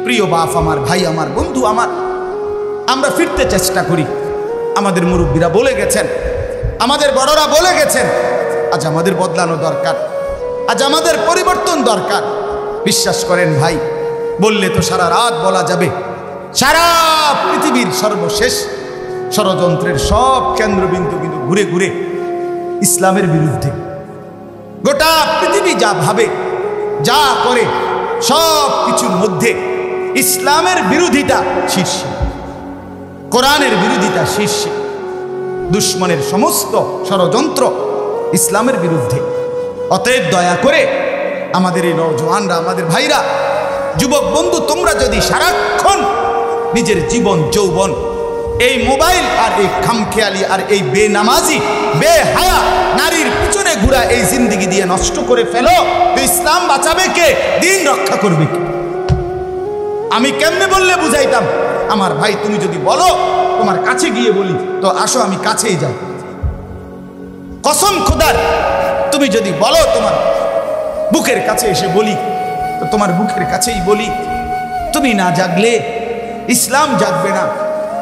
প্রিয় বাপ আমার, ভাই আমার, বন্ধু আমার, আমরা ফিরতে চেষ্টা করি। আমাদের মুরব্বীরা বলে গেছেন, আমাদের বড়রা বলে গেছেন, আজ আমাদের বদলানো দরকার, আজ আমাদের পরিবর্তন দরকার। বিশ্বাস করেন ভাই, বললে তো সারা রাত বলা যাবে। সারা পৃথিবীর সর্বশেষ ষড়যন্ত্রের সব কেন্দ্রবিন্দু কিন্তু ঘুরে ঘুরে ইসলামের বিরুদ্ধে। গোটা পৃথিবী যা ভাবে, যা করে, সব কিছুর মধ্যে ইসলামের বিরোধিতা শীর্ষে, কোরআনের বিরোধিতা শীর্ষে। দুশ্মনের সমস্ত ষড়যন্ত্র ইসলামের বিরুদ্ধে। অতএব দয়া করে আমাদের এই নওজওয়ানরা, আমাদের ভাইরা, যুবক বন্ধু, তোমরা যদি সারাক্ষণ নিজের জীবন যৌবন এই মোবাইল আর এই খামখেয়ালি আর এই বেনামাজি বেহায়া নারীর পিছনে ঘুরা এই জিন্দেগি দিয়ে নষ্ট করে ফেলো, তো ইসলাম বাঁচাবে কে? দিন রক্ষা করবে কে? আমি কেমনে বললে বুঝাইতাম? আমার ভাই, তুমি যদি বলো তোমার কাছে গিয়ে বলি, তো আসো আমি কাছেই যাই। কসম খোদার, তুমি যদি বলো তোমার বুকের কাছে এসে বলি, তো তোমার বুকের কাছেই বলি। তুমি না জাগলে ইসলাম জাগবে না।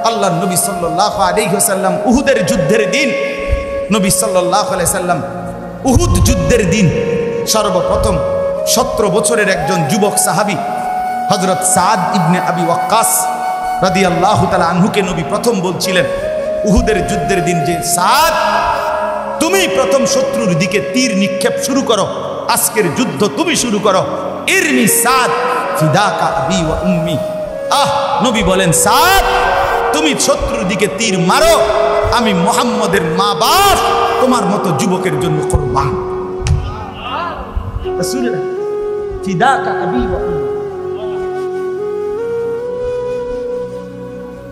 আল্লাহর নবী সাল্লাল্লাহু আলাইহি ওয়াসাল্লাম উহুদের যুদ্ধের দিন, নবী সাল্লাল্লাহু আলাইহি ওয়াসাল্লাম উহুদ যুদ্ধের দিন সর্বপ্রথম 17 বছরের একজন যুবক সাহাবী হযরত সাদ ইবনে আবি ওয়াক্কাস রাদিয়াল্লাহু তাআলা আনহুকে নবী প্রথম বলছিলেন উহুদের যুদ্ধের দিন যে, সাদ, তুমি প্রথম শত্রুর দিকে তীর নিক্ষেপ শুরু করো, আজকের যুদ্ধ তুমি শুরু করো। ইরমি সাদ ফিদাকা আবি ওয়া উম্মি। নবী বলেন, সাদ, তুমি শত্রুর দিকে তীর মারো, আমি মুহাম্মদের মা বাপ তোমার মতো যুবকের জন্য কুরবান। রাসূলুল্লাহ ফিদাকা আবি ওয়া উম্মি।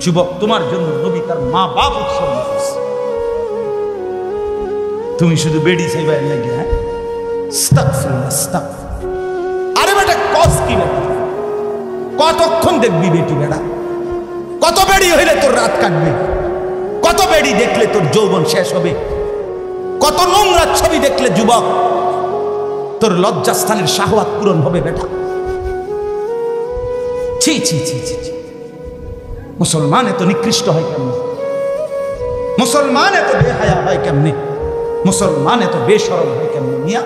যুবক, তোমার জন্য নবী তার মা বাপ উৎসর্গ করছে। তুমি শুধু বেডি চাইবা লাগে? হ্যাঁ, আস্তাগফিরুল্লাহ, আস্তাগফিরুল্লাহ। আরে বেটা, কস কি বেটা? কতক্ষণ দেখবি বেটি বেটা? কত বেড়ি হইলে তোর রাত কাটবে? কত বেড়ি দেখলে তোর যৌবন শেষ হবে? কত নোংরা ছবি দেখলে যুবক তোর লজ্জাস্থানের শাহওয়াত পূরণ হবে বেটা? ছি ছি ছি ছি ছি। মুসলমান এত নিকৃষ্ট হয় কেমনে? মুসলমান এত বেহায়া হয় কেমনে? মুসলমান এত বেশরম হয় কেমনে? মিয়া,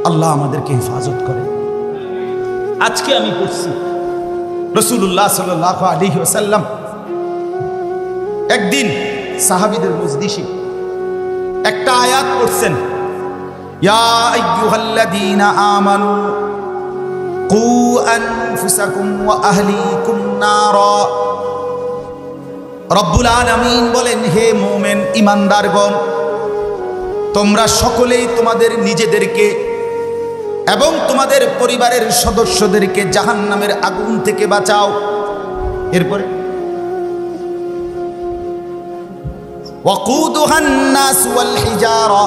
আল্লাহ আমাদেরকে হেফাজত করে। আজকে আমি পড়ছি রাসূলুল্লাহ সাল্লাল্লাহু আলাইহি ওয়াসাল্লাম একদিন সাহাবীদের মজলিসে একটা আয়াত পড়ছেন, ইয়া আইয়ুহাল্লাযীনা আমানু কু আনফুসাকুম ওয়া আহলিকুম নারা। রব্বুল আলামিন বলেন, হে মুমিন ঈমানদারগণ, তোমরা সকলেই তোমাদের নিজেদেরকে এবং তোমাদের পরিবারের সদস্যদেরকে জাহান্নামের আগুন থেকে বাঁচাও। এরপরে ওয়াকুদুহান নাস ওয়াল হিজারা।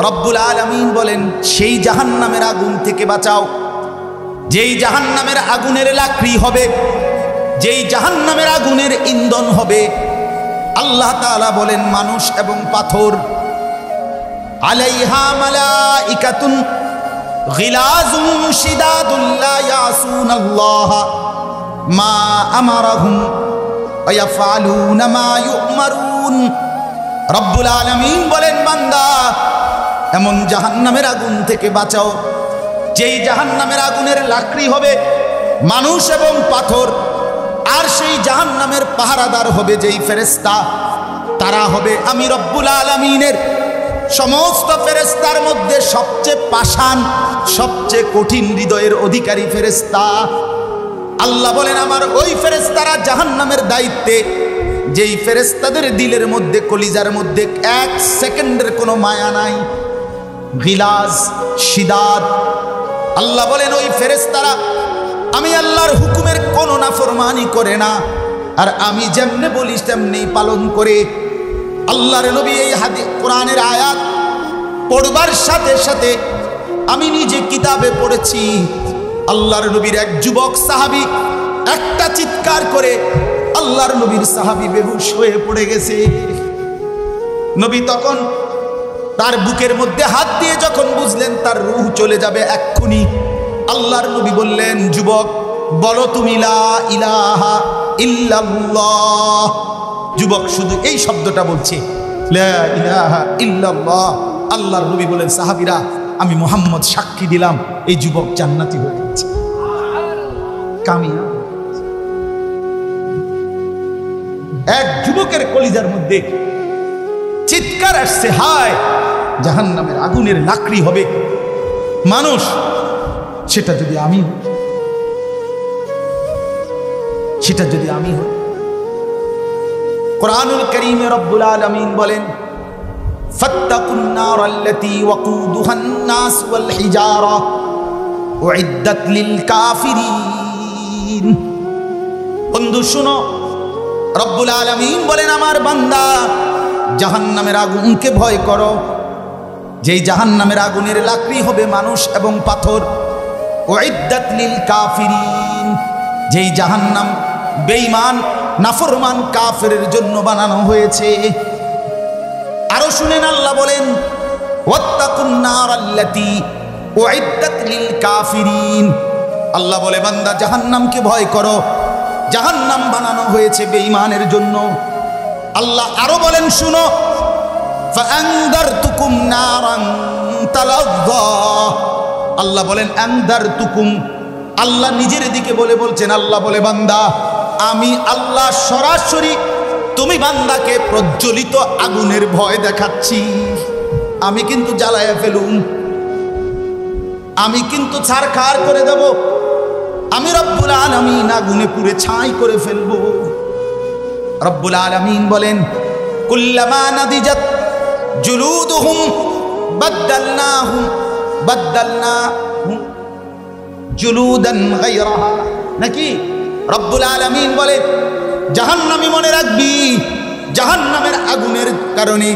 রব্বুল আলামিন বলেন, সেই জাহান্নামের আগুন থেকে বাঁচাও যেই জাহান্নামের আগুনের লাকড়ি হবে, যেই জাহান্নামের আগুনের ইন্ধন হবে। আল্লাহ তাআলা বলেন, মানুষ এবং পাথর। আলাইহা মালাইকাতুন গিলাযুন শিদাদুন লা ইয়াসুনাল্লাহা মা আমারাহুম ওয়া ইয়াফআলুনা মা ইউমারুন। রব্বুল আলামিন বলেন, বান্দা, এমন জাহান্নামের আগুন থেকে বাঁচাও যেই জাহান্নামের আগুনের লাকড়ি হবে মানুষ এবং পাথর। আর সেই জাহান্নামের পাহারাদার হবে যেই ফেরেশতা, তারা হবে আমি রব্বুল আলামিনের সমস্ত ফেরেশতার মধ্যে সবচেয়ে পাষাণ, সবচেয়ে কঠিন হৃদয়ের অধিকারী ফেরেশতা। আল্লাহ বলেন, আমার ওই ফেরেশতারা জাহান্নামের দায়িত্বে, যেই ফেরেশতাদের দিলের মধ্যে, কলিজার মধ্যে 1 সেকেন্ডের কোনো মায়া নাই। গিলাজ, শিদাদ। আল্লাহ বলেন, ওই ফেরেশতারা আমি আল্লাহর হুকুমের কোনো নাফরমানি করে না, আর আমি যেমনে বলি তেমনি পালন করে। আল্লাহর নবী এই হাদিস কোরআনের আয়াত পড়বার সাথে সাথে আমি নিজে কিতাবে পড়েছি, আল্লাহর নবীর এক যুবক সাহাবী একটা চিৎকার করে আল্লাহর নবীর সাহাবী বেহুশ হয়ে পড়ে গেছে। নবী তখন তার বুকের মধ্যে হাত দিয়ে যখন বুঝলেন তার রূহ চলে যাবে এক্ষুনি, আল্লাহর নবী বললেন, যুবক বলো তুমি লা ইলাহা ইল্লাল্লাহ। যুবক শুধু এই শব্দটা বলছে, লা ইলাহা ইল্লাল্লাহ। আল্লাহর নবী বলেন, সাহাবীরা আমি মুহাম্মদ সাক্ষী দিলাম এই যুবক জান্নাতি হয়ে গেছে, কামিয়াব। এক যুবকের কলিজার মধ্যে চিৎকার আসছে, হায় জাহান্নামের আগুনের লাকড়ি হবে মানুষ, সেটা যদি আমি হই, সেটা যদি আমি হই। কোরআনুল কারীমে রব্বুল আলামিন বলেন, ফাত্তাকুন নারাল্লাতী ওয়াকুদুহান নাস ওয়াল হিজারা উইদ্দাত লিল কাফিরিন। বন্ধু শুনো, রব্বুল আলামিন বলেন, আমার বান্দা জাহান্নামের আগুনকে ভয় করো, যেই জাহান্নামের আগুনের লাকড়ি হবে মানুষ এবং পাথর। উইদ্দাত লিল কাফিরিন, যেই জাহান্নাম বেঈমান নাফরমান কাফেরের জন্য বানানো হয়েছে। আরো শুনেন, আল্লাহ বলেন, ওয়াত্তাকুন নারাল্লাতী উইদ্দাত লিল কাফিরিন। আল্লাহ বলে, বান্দা জাহান্নামকে ভয় করো, জাহান্নাম বানানো হয়েছে বেঈমানের জন্য। আল্লাহ আরো বলেন, শুনো, ফাআনদারতুকুম নারান তালাযযা। আল্লাহ বলেন আনদারতুকুম, আল্লাহ নিজের দিকে বলছেন, আল্লাহ বলে, বান্দা আমি আল্লাহ সরাসরি তুমি বান্দাকে প্রজ্বলিত আগুনের ভয় দেখাচ্ছি। আমি কিন্তু জ্বালায়া ফেলুম, আমি কিন্তু ছারখার করে দেব, আমি রব্বুল আলামিন আগুনে পুড়ে ছাই করে ফেলবো। রব্বুল আলামিন বলেন, কুল্লামা নাদিজাত জুলুদুহুম বাদদালনাহুম জুলুদান গায়রাহা। নাকি রব্বুল আলামিন বলে, জাহান্নামী মনে রাখবি, জাহান্নামের আগুনের কারণে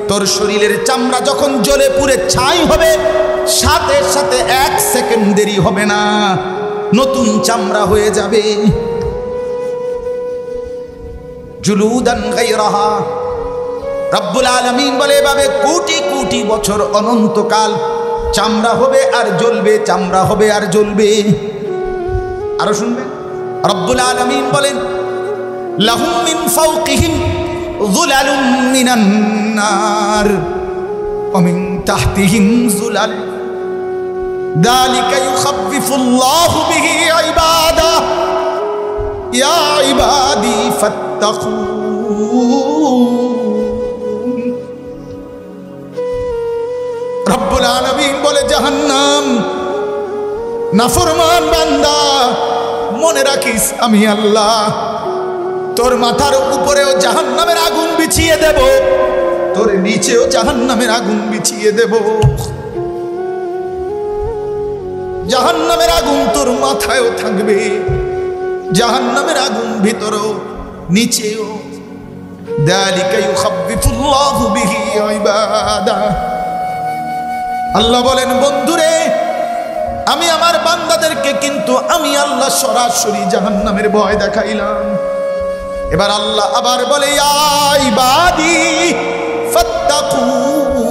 তোর শরীরের চামড়া যখন জ্বলে পুড়ে ছাই হবে, সাথে সাথে এক সেকেন্ড দেরি হবে না, নতুন চামড়া হয়ে যাবে। জুলুদান গায়রাহা। রব্বুল আলামিন বলে, এভাবে কোটি কোটি বছর অনন্তকাল চামড়া হবে আর জ্বলবে, চামড়া হবে আর জ্বলবে। আরো শুনবেন, রব্বুল আলামিন বলেন, লাহুম মিন ফাওকিহিম যুলালুম মিনান নার ওয়া মিন তাহতিহিম যুলাল যালিকা ইউখাফফিফুল্লাহু বিহি ইবাদা ইয়া ইবাদি ফাত্তাকুন। রব্বুল আলামিন বলে, জাহান্নাম নাফরমান বান্দা মনে রাখিস, আমি আল্লাহ তোর মাথার উপরেও জাহান্নামের আগুন বিছিয়ে দেব, তোর নিচেও জাহান্নামের আগুন বিছিয়ে দেব। জাহান্নামের আগুন তোর মাথায়ও থাকবে, জাহান্নামের আগুন ভিতরেও নিচেও। যালিকা ইউখাফফিফুল্লাহু বিহি ইবাদা। আল্লাহ বলেন, বন্ধুরে আমি আমার বান্দাদেরকে কিন্তু আমি আল্লাহ সরাসরি জাহান্নামের ভয় দেখাইলাম। এবার আল্লাহ আবার বলে, ইয়া ইবাদি ফাত্তাকুন।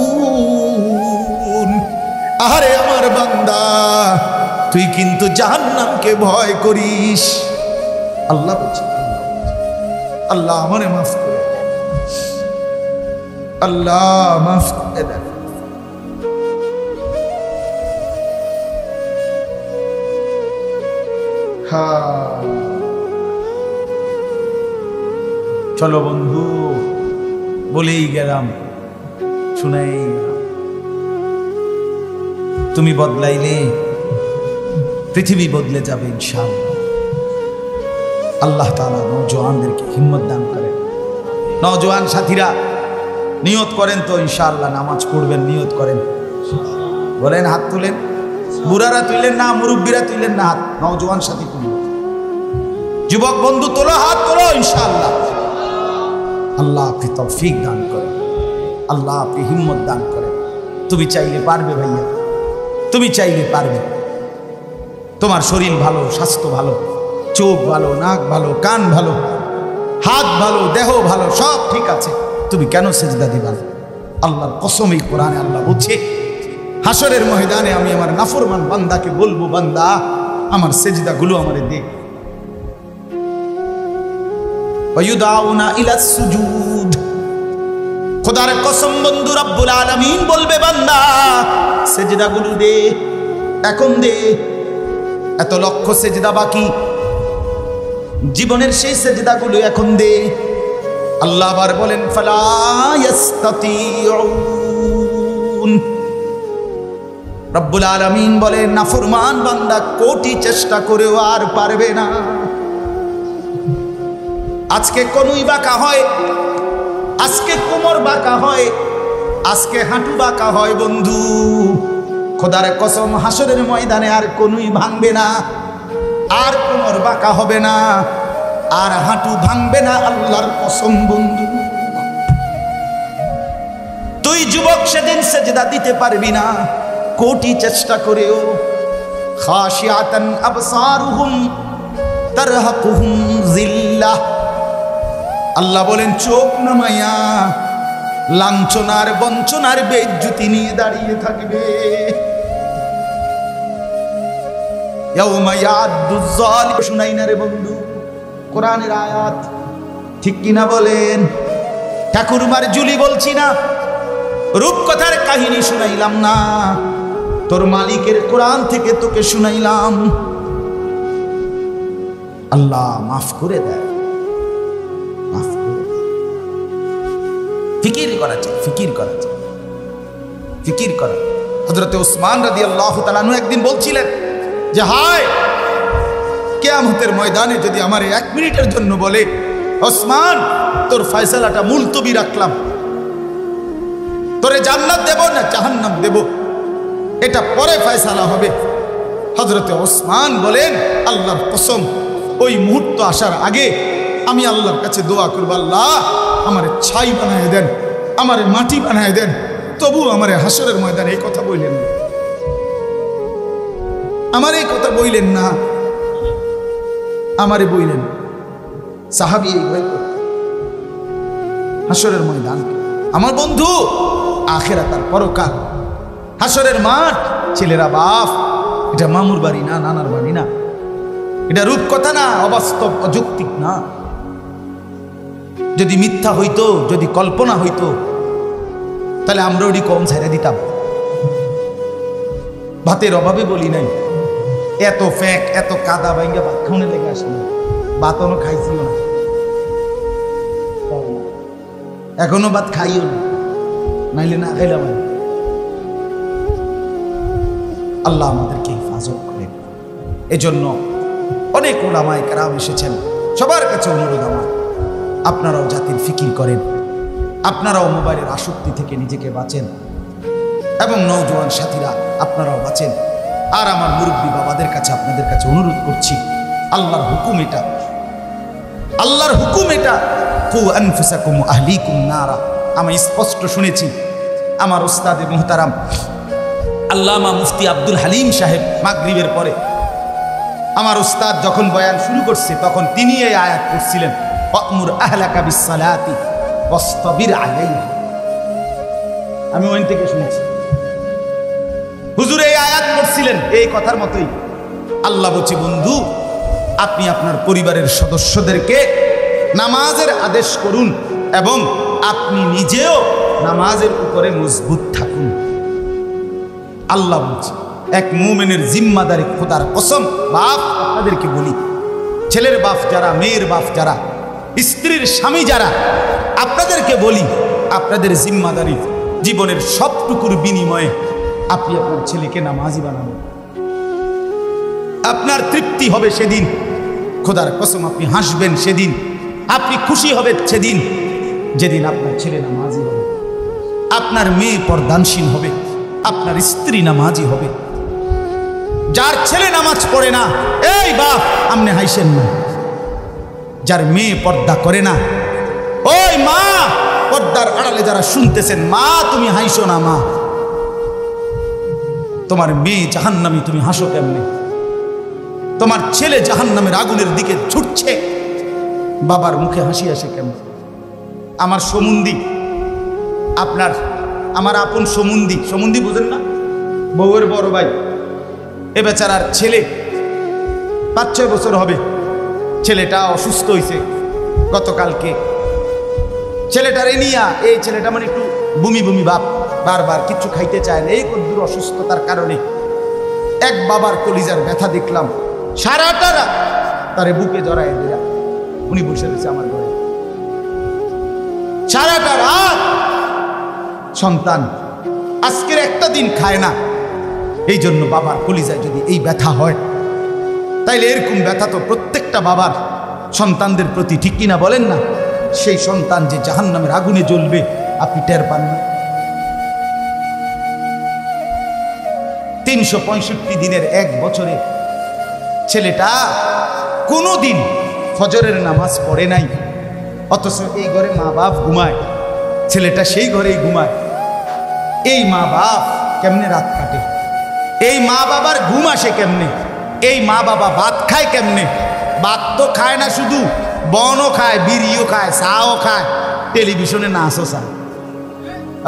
আরে আমার বান্দা, তুই কিন্তু জাহান্নামকে ভয় করিস। আল্লাহ বলছে, আল্লাহ আমারে মাফ করে, আল্লাহ মাফ করে দেন। চলো বন্ধু, বলেই গেলাম, শুনাই গেলাম। তুমি বদলাইলে পৃথিবী বদলে যাবে ইনশাআল্লাহ। আল্লাহ তাআলা নওজোয়ানদেরকে হিম্মত দান করেন। নওজোয়ান সাথীরা নিয়ত করেন তো ইনশাআল্লাহ নামাজ পড়বেন, নিয়ত করেন, বলেন, হাত তুলেন। বুড়ারা তুললেন না, মুরব্বীরা তুললেন না হাত, নওজোয়ান সাথী তুললেন। যুবক বন্ধু তোলো, হাত তোলো ইনশাআল্লাহ। আল্লাহ আপনি তৌফিক দান করেন, আল্লাহ আপনি হিম্মত দান করেন। তুমি চাইলে পারবে ভাইয়া, তুমি চাইলে পারবে। তোমার শরীর ভালো, স্বাস্থ্য ভালো, চোখ ভালো, নাক ভালো, কান ভালো, হাত ভালো, দেহ ভালো, সব ঠিক আছে, তুমি কেন সেজদা দিবা? আল্লাহর কসম, এই কোরআনে আল্লাহ বলছে, হাসরের ময়দানে আমি আমার নাফরমান বান্দাকে বলবো, বান্দা আমার সেজদাগুলো আমারে দে। ওয়ায়ুদাউনা ইলাস সুজুদ, খোদার কসম বন্ধু রব্বুল আলামিন বলবে, বান্দা সেজদাগুলো দে, এখন দে। এত লক্ষ সেজদা বাকি, জীবনের সেই সেজদাগুলো এখন দে। আল্লাহ আবার বলেন ফালা ইস্তাতিউন, রব্বুল আলামিন বলেন নাফরমান বান্দা কোটি চেষ্টা করেও আর পারবে না। আজকে কনুই বাঁকা হয়, আজকে কোমর বাঁকা হয়, আজকে হাঁটু বাঁকা হয় বন্ধু, খোদার কসম হাসরের ময়দানে আর কনুই ভাঙবে না, আর কোমর বাঁকা হবে না, আর হাঁটু ভাঙবে না, আল্লাহর কসম বন্ধু। তুই যুবক সেদিন সেজদা দিতে পারবি না কোটি চেষ্টা করেও। খাশিয়াতান আবসারুহুম তারহাকুহুম যিল্লাহ, আল্লাহ বলেন চোখ নামাইয়া লাঞ্ছনার বঞ্চনার বেইজ্জতি নিয়ে দাঁড়িয়ে থাকবে। ইয়াউমা ইয়াদুয যালিম, শুনাই না রে বন্ধু কোরআনের আয়াত, ঠিক কিনা বলেন? ঠাকুরমার জুলি বলছি না, রূপকথার কাহিনী শুনাইলাম না, তোর মালিকের কোরআন থেকে তোকে শুনাইলাম। আল্লাহ মাফ করে দেয়, মাফ করে। ফিকির করা চাই, ফিকির করা চাই, ফিকির করা। হযরতে ওসমান রাদিয়াল্লাহু তাআলা আনহু একদিন বলছিলেন যে হায় কিয়ামতের ময়দানে যদি আমার 1 মিনিটের জন্য বলে ওসমান তোর ফয়সালাটা মুলতবি রাখলাম, তোরে জান্নাত দেব না জাহান্নাম দেব, এটা পরে ফয়সালা হবে। হযরতে ওসমান বলেন আল্লাহর কসম ওই মুহূর্ত আসার আগে আমি আল্লাহর কাছে দোয়া করব, আল্লাহ আমারে ছাই বানায় দেন, আমারে মাটি বানায় দেন, তবু আমারে হাসরের ময়দানে এই কথা বললেন না, আমার এই কথা বললেন না, আমারে বললেন। সাহাবী এই ভয় করত হাসরের ময়দান। আমার বন্ধু আখিরাত আর পরকাল, হাসরের মাঠ, ছেলেরা বাপ, এটা মামুর বাড়ি না, নানার বাড়ি না, এটা রূপকথা না, অবাস্তব অযৌক্তিক না। যদি মিথ্যা হইতো, যদি কল্পনা হইতো, তাহলে আমরা ওটি কম ছেড়ে দিতাম। ভাতের অভাবে বলি নাই, এত ফ্যাক এত কাদা ভাঙ্গা ভাত খাওয়ানো লেগে আসে না, ভাতও খাইছিও না, এখনো ভাত খাইও না, নাইলে না খাইলাম। আল্লাহ আমাদেরকে হেফাজত করেন। এজন্য অনেক উলামায়ে কেরাম এসেছেন, সবার কাছে অনুরোধ আমার, আপনারাও জাতির ফিকির করেন, আপনারাও মোবাইলের আসক্তি থেকে নিজেকে বাঁচেন, এবং নওজোয়ান সাথীরা আপনারাও বাঁচেন। আর আমার মুরব্বী বাবাদের কাছে আপনাদের কাছে অনুরোধ করছি, আল্লাহর হুকুম এটা, আল্লাহর হুকুম এটা, কু আনফুসাকুম আহলিকুম নারা। আমি স্পষ্ট শুনেছি আমার উস্তাদে মুহতারাম আল্লামা মুফতি আব্দুল হালিম সাহেব মাগরিবের পরে আমার উস্তাদ যখন বয়ান শুরু করছে তখন তিনি এই আয়াত পড়ছিলেন, ওয়া'মুর আহলাকা বিস-সালাতি ওয়াসতাবির আলাইহা। আমি ওখান থেকে শুনেছি হুজুর এই আয়াত পড়ছিলেন এই কথার মতোই। আল্লাহ বলছে বন্ধু আপনি আপনার পরিবারের সদস্যদেরকে নামাজের আদেশ করুন এবং আপনি নিজেও নামাজের উপরে মজবুত থাকুন। আল্লাহ বলছে এক মুমিনের জিম্মাদারি, খোদার কসম। বাপ আপনাদেরকে বলি, ছেলের বাপ যারা, মেয়ের বাপ যারা, স্ত্রীর স্বামী যারা, আপনাদেরকে বলি আপনাদের জিম্মাদারি, জীবনের সবটুকুর বিনিময়ে আপনি আপনার ছেলেকে নামাজি বানাবেন। আপনার তৃপ্তি হবে সেদিন, খোদার কসম আপনি হাসবেন সেদিন, আপনি খুশি হবেন সেদিন যেদিন আপনার ছেলে নামাজি হবে, আপনার মেয়ে পর্দানশীল হবে, আপনার স্ত্রী নামাজি হবে। যার ছেলে নামাজ পড়ে না, এই বাপ আপনি হাসেন না। যার মেয়ে পর্দা করে না, ওই মা পর্দার আড়ালে যারা শুনতেছেন, মা তুমি হাসো না, মা তোমার মেয়ে জাহান্নামী, তুমি হাসো কেমনে? তোমার ছেলে জাহান্নামের আগুনের দিকে ছুটছে, বাবার মুখে হাসি আসে কেমন? আমার সমুন্দি, আপনার আমার আপন সমুন্দি, সমুন্দি বুঝেন না? বউয়ের বড় ভাই, এ বেচারার ছেলে 5-6 বছর হবে, ছেলেটা অসুস্থ হয়েছে গতকালকে। ছেলেটার এনিয়া, এই ছেলেটা মানে একটু বমি বমি ভাব, বারবার কিচ্ছু খাইতে চায় না, এই কদ্দুর অসুস্থতার কারণে। এক বাবার কলিজার ব্যথা দেখলাম, সারাটা রাত তারে বুকে জড়ায় দিলাম, উনি বসে রয়েছে আমার ঘরে সারাটা রাত। সন্তান আজকের একটা দিন খায় না, এই জন্য বাবার কলিজায় যদি এই ব্যথা হয়, তাইলে এরকম ব্যথা তো প্রত্যেকটা বাবার সন্তানদের প্রতি, ঠিক কিনা বলেন না? সেই সন্তান যে জাহান্নামের আগুনে জ্বলবে আপনি টের পান না। 365 দিনের এক বছরে ছেলেটা কোনোদিন ফজরের নামাজ পড়ে নাই, অথচ এই ঘরে মা বাপ ঘুমায়, ছেলেটা সেই ঘরেই ঘুমায়। এই মা বাপ কেমনে রাত কাটে? এই মা বাবার ঘুম আসে কেমনে? এই মা বাবা ভাত খায় কেমনে? ভাত তো খায় না, শুধু বনও খায়, বিড়িও খায়, চাও খায়, টেলিভিশনে নাচও চায়।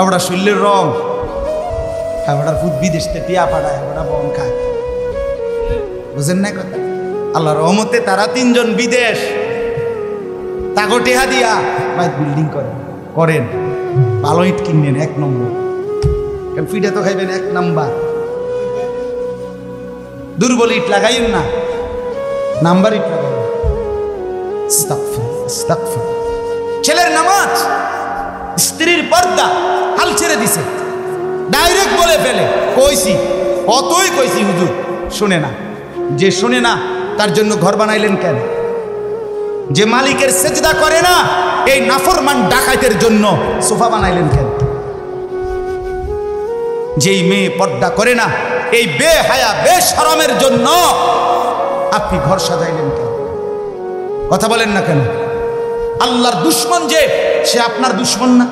আমরা শরীরের রং, আমরা ফুট বিদেশ থেকে টিয়া পাড়ায়, আমরা বন খায়, বুঝেন না কথা? আল্লাহর রহমতে তারা 3 জন বিদেশ, তাকে টেহা দিয়া বাইক বিল্ডিং করেন, ভালো ইট কিনবেন 1 নম্বর, কারণ ফিটা তো খাইবেন 1 নাম্বার। দুর্বল ইট লাগাইন না, নাম্বার ইট লাগাইন। ছেলের নামাজ, স্ত্রীর পর্দা হাল ছেড়ে দিছে, ডাইরেক্ট বলে ফেলে, কইছি অতই কইছি হুজুর, শুনে না। যে শুনে না তার জন্য ঘর বানাইলেন কেন? যে মালিকের সেজদা করে না এই নাফরমান ডাকাতের জন্য সোফা বানাইলেন কেন? যেই মেয়ে পর্দা করে না এই বেহায়া বেশরমের জন্য আপনি ঘর সাজাইলেন কেন? কথা বলেন না কেন? আল্লাহর দুশ্মন যে, সে আপনার দুশ্মন না?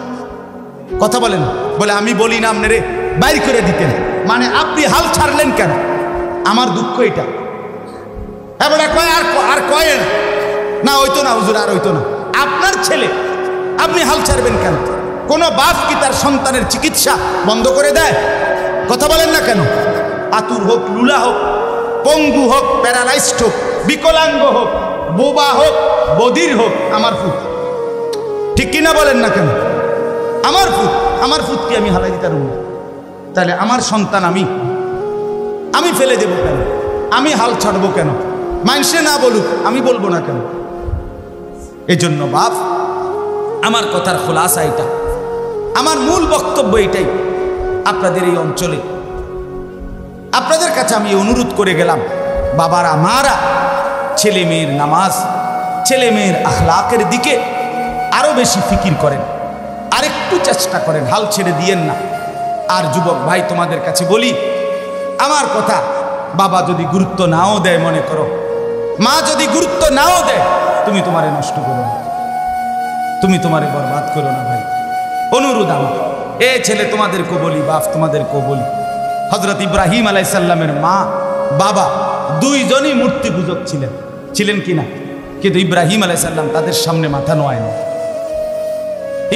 কথা বলেন। বলে আমি বলি না আপনারে বাইর করে দিতেন, মানে আপনি হাল ছাড়লেন কেন? আমার দুঃখ এটা। এবারে কয় আর কয় না হইতো না হুজুর, আর হইতো না। আপনার ছেলে, আপনি হাল ছাড়বেন কেন? কোনো বাপ কি তার সন্তানের চিকিৎসা বন্ধ করে দেয়? কথা বলেন না কেন? আতুর হোক, লুলা হোক, পঙ্গু হোক, প্যারালাইজড হোক, বিকলাঙ্গ হোক, বোবা হোক, বধির হোক, আমার ফুট, ঠিক কিনা বলেন না কেন? আমার ফুট কি আমি হালাই দিতে পারব? তাহলে আমার সন্তান আমি ফেলে দেব কেন? আমি হাল ছাড়বো কেন? মানুষে না বলুক, আমি বলবো না কেন? এজন্য বাপ, আমার কথার খোলাসা এটা, আমার মূল বক্তব্য এটাই। আপনাদের এই অঞ্চলে আপনাদের কাছে আমি অনুরোধ করে গেলাম, বাবারা মারা ছেলে মেয়ের নামাজ, ছেলে মেয়ের আখলাকের দিকে আরো বেশি ফিকির করেন, আরেকটু চেষ্টা করেন, হাল ছেড়ে দিয়েন না। আর যুবক ভাই, তোমাদের কাছে বলি, আমার কথা বাবা যদি গুরুত্ব নাও দেয়, মনে করো মা যদি গুরুত্ব নাও দেয়, তুমি তোমারে নষ্ট করো না, তুমি তোমারে বরবাদ করো না ভাই। অনুরোধ আমার, এ ছেলে তোমাদেরকে বলি, বাপ তোমাদেরকেও বলি, হযরত ইব্রাহিম আলাইহিস সালামের মা বাবা 2 জনই মূর্তি পূজক ছিলেন কিনা? কিন্তু ইব্রাহিম আলাইহিস সালাম তাদের সামনে মাথা নোয়ায় না।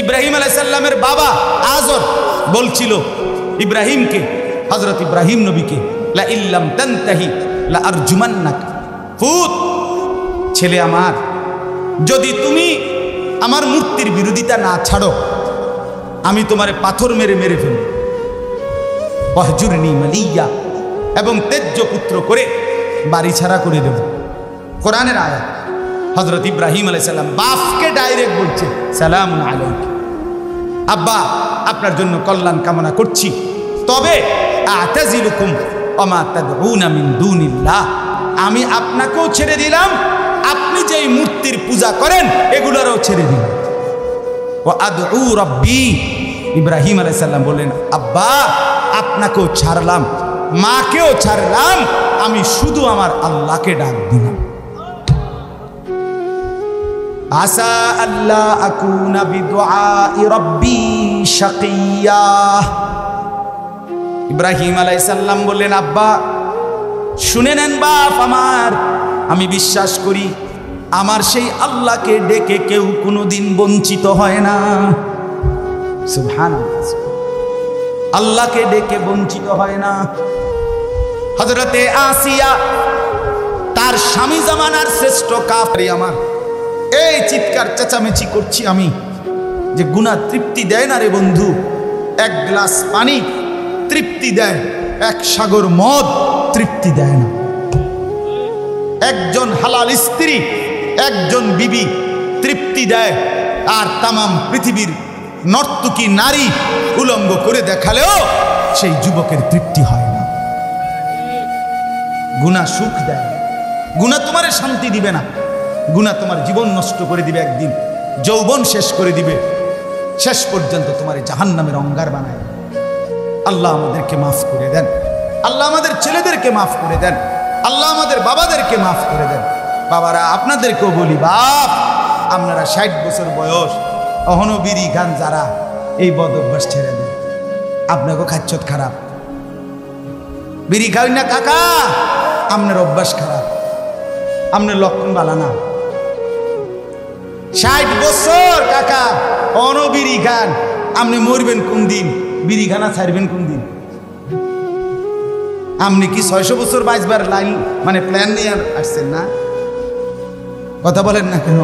ইব্রাহিম আলাইহিস সালামের বাবা আযর বলছিল ইব্রাহিমকে, হযরত ইব্রাহিম নবীকে, লা ইল্লাম তানতাহি লা আরজুমান্নাক, ফুত ছেলে আমার, যদি তুমি আমার মূর্তির বিরোধিতা না ছাড়ো, আমি তোমারে পাথর মেরে মেরে ফেলব। ওয়াহজুরনি মালিয়া, এবং তেজ্য পুত্র করে বাড়ি ছাড়া করে দেব। কোরআনের আয়াত। হযরত ইব্রাহিম আলাইহিস সালাম বাপকে ডাইরেক্ট বলছে, সালামুন আলাইকা, আব্বা আপনার জন্য কল্যাণ কামনা করছি, তবে আতাজিলুকুম ওয়া মা তাদউনা মিন দুনিল্লাহ, আমি আপনাকেও ছেড়ে দিলাম, আপনি যেই মূর্তির পূজা করেন এগুলোরও ছেড়ে দিলাম। ওয়া আদউ রাব্বি, ইব্রাহিম আলাইহিস সালাম বললেন, আব্বা আপনাকেও ছাড়লাম, মাকেও ছাড়লাম, আমি শুধু আমার আল্লাহকে ডাক দিলাম। আসা আল্লাহ আকুনা বিদুআই রাব্বি শাকিয়া। ইব্রাহিম আলাইহিস সালাম বললেন, আব্বা শুনে নেন বাপ আমার, আমি বিশ্বাস করি আমার সেই আল্লাহকে ডেকে কেউ কোনোদিন বঞ্চিত হয় না। সুবহানাল্লাহ। আল্লাহকে ডেকে বঞ্চিত হয় না। হযরতে আসিয়া তার স্বামী জামানার শ্রেষ্ঠ কাফের। আমার এই চিৎকার চেঁচামেচি করছি আমি যে গুনাহ তৃপ্তি দেয় না রে বন্ধু। এক গ্লাস পানি তৃপ্তি দেয়, এক সাগর মদ তৃপ্তি দেয় না। একজন হালাল স্ত্রী, একজন বিবি তৃপ্তি দেয়, আর তামাম পৃথিবীর নর্তকী নারী উলঙ্গ করে দেখালেও সেই যুবকের তৃপ্তি হয় না। গুনাহ সুখ দেয়, গুনাহ তোমার শান্তি দিবে না, গুনাহ তোমার জীবন নষ্ট করে দিবে, একদিন যৌবন শেষ করে দিবে, শেষ পর্যন্ত তোমার জাহান্নামের অঙ্গার বানায়। আল্লাহ আমাদেরকে মাফ করে দেন, আল্লাহ আমাদের ছেলেদেরকে মাফ করে দেন, আল্লাহ আমাদের বাবাদেরকে মাফ করে দেন। বাবারা, আপনাদেরকেও বলি, বাপ আপনারা 60 বছর বয়স অহনো বিড়ি খান, যারা এই বদ অভ্যাস ছেড়ে দেন। আপনাকেও খাচ্ছত খারাপ, বিড়ি খাই না কাকা, আপনার অভ্যাস খারাপ, আপনার লক্ষণ ভালো না। 60 বছর কাকা অহনো বিড়ি খান, আপনি মরবেন কোন দিন? বিড়ি খানা ছাড়বেন কোন দিন? আপনি কি 600 বছর 22 বার লাইন মানে প্ল্যান নিয়ে আসছেন না? কথা বলেন না কেন?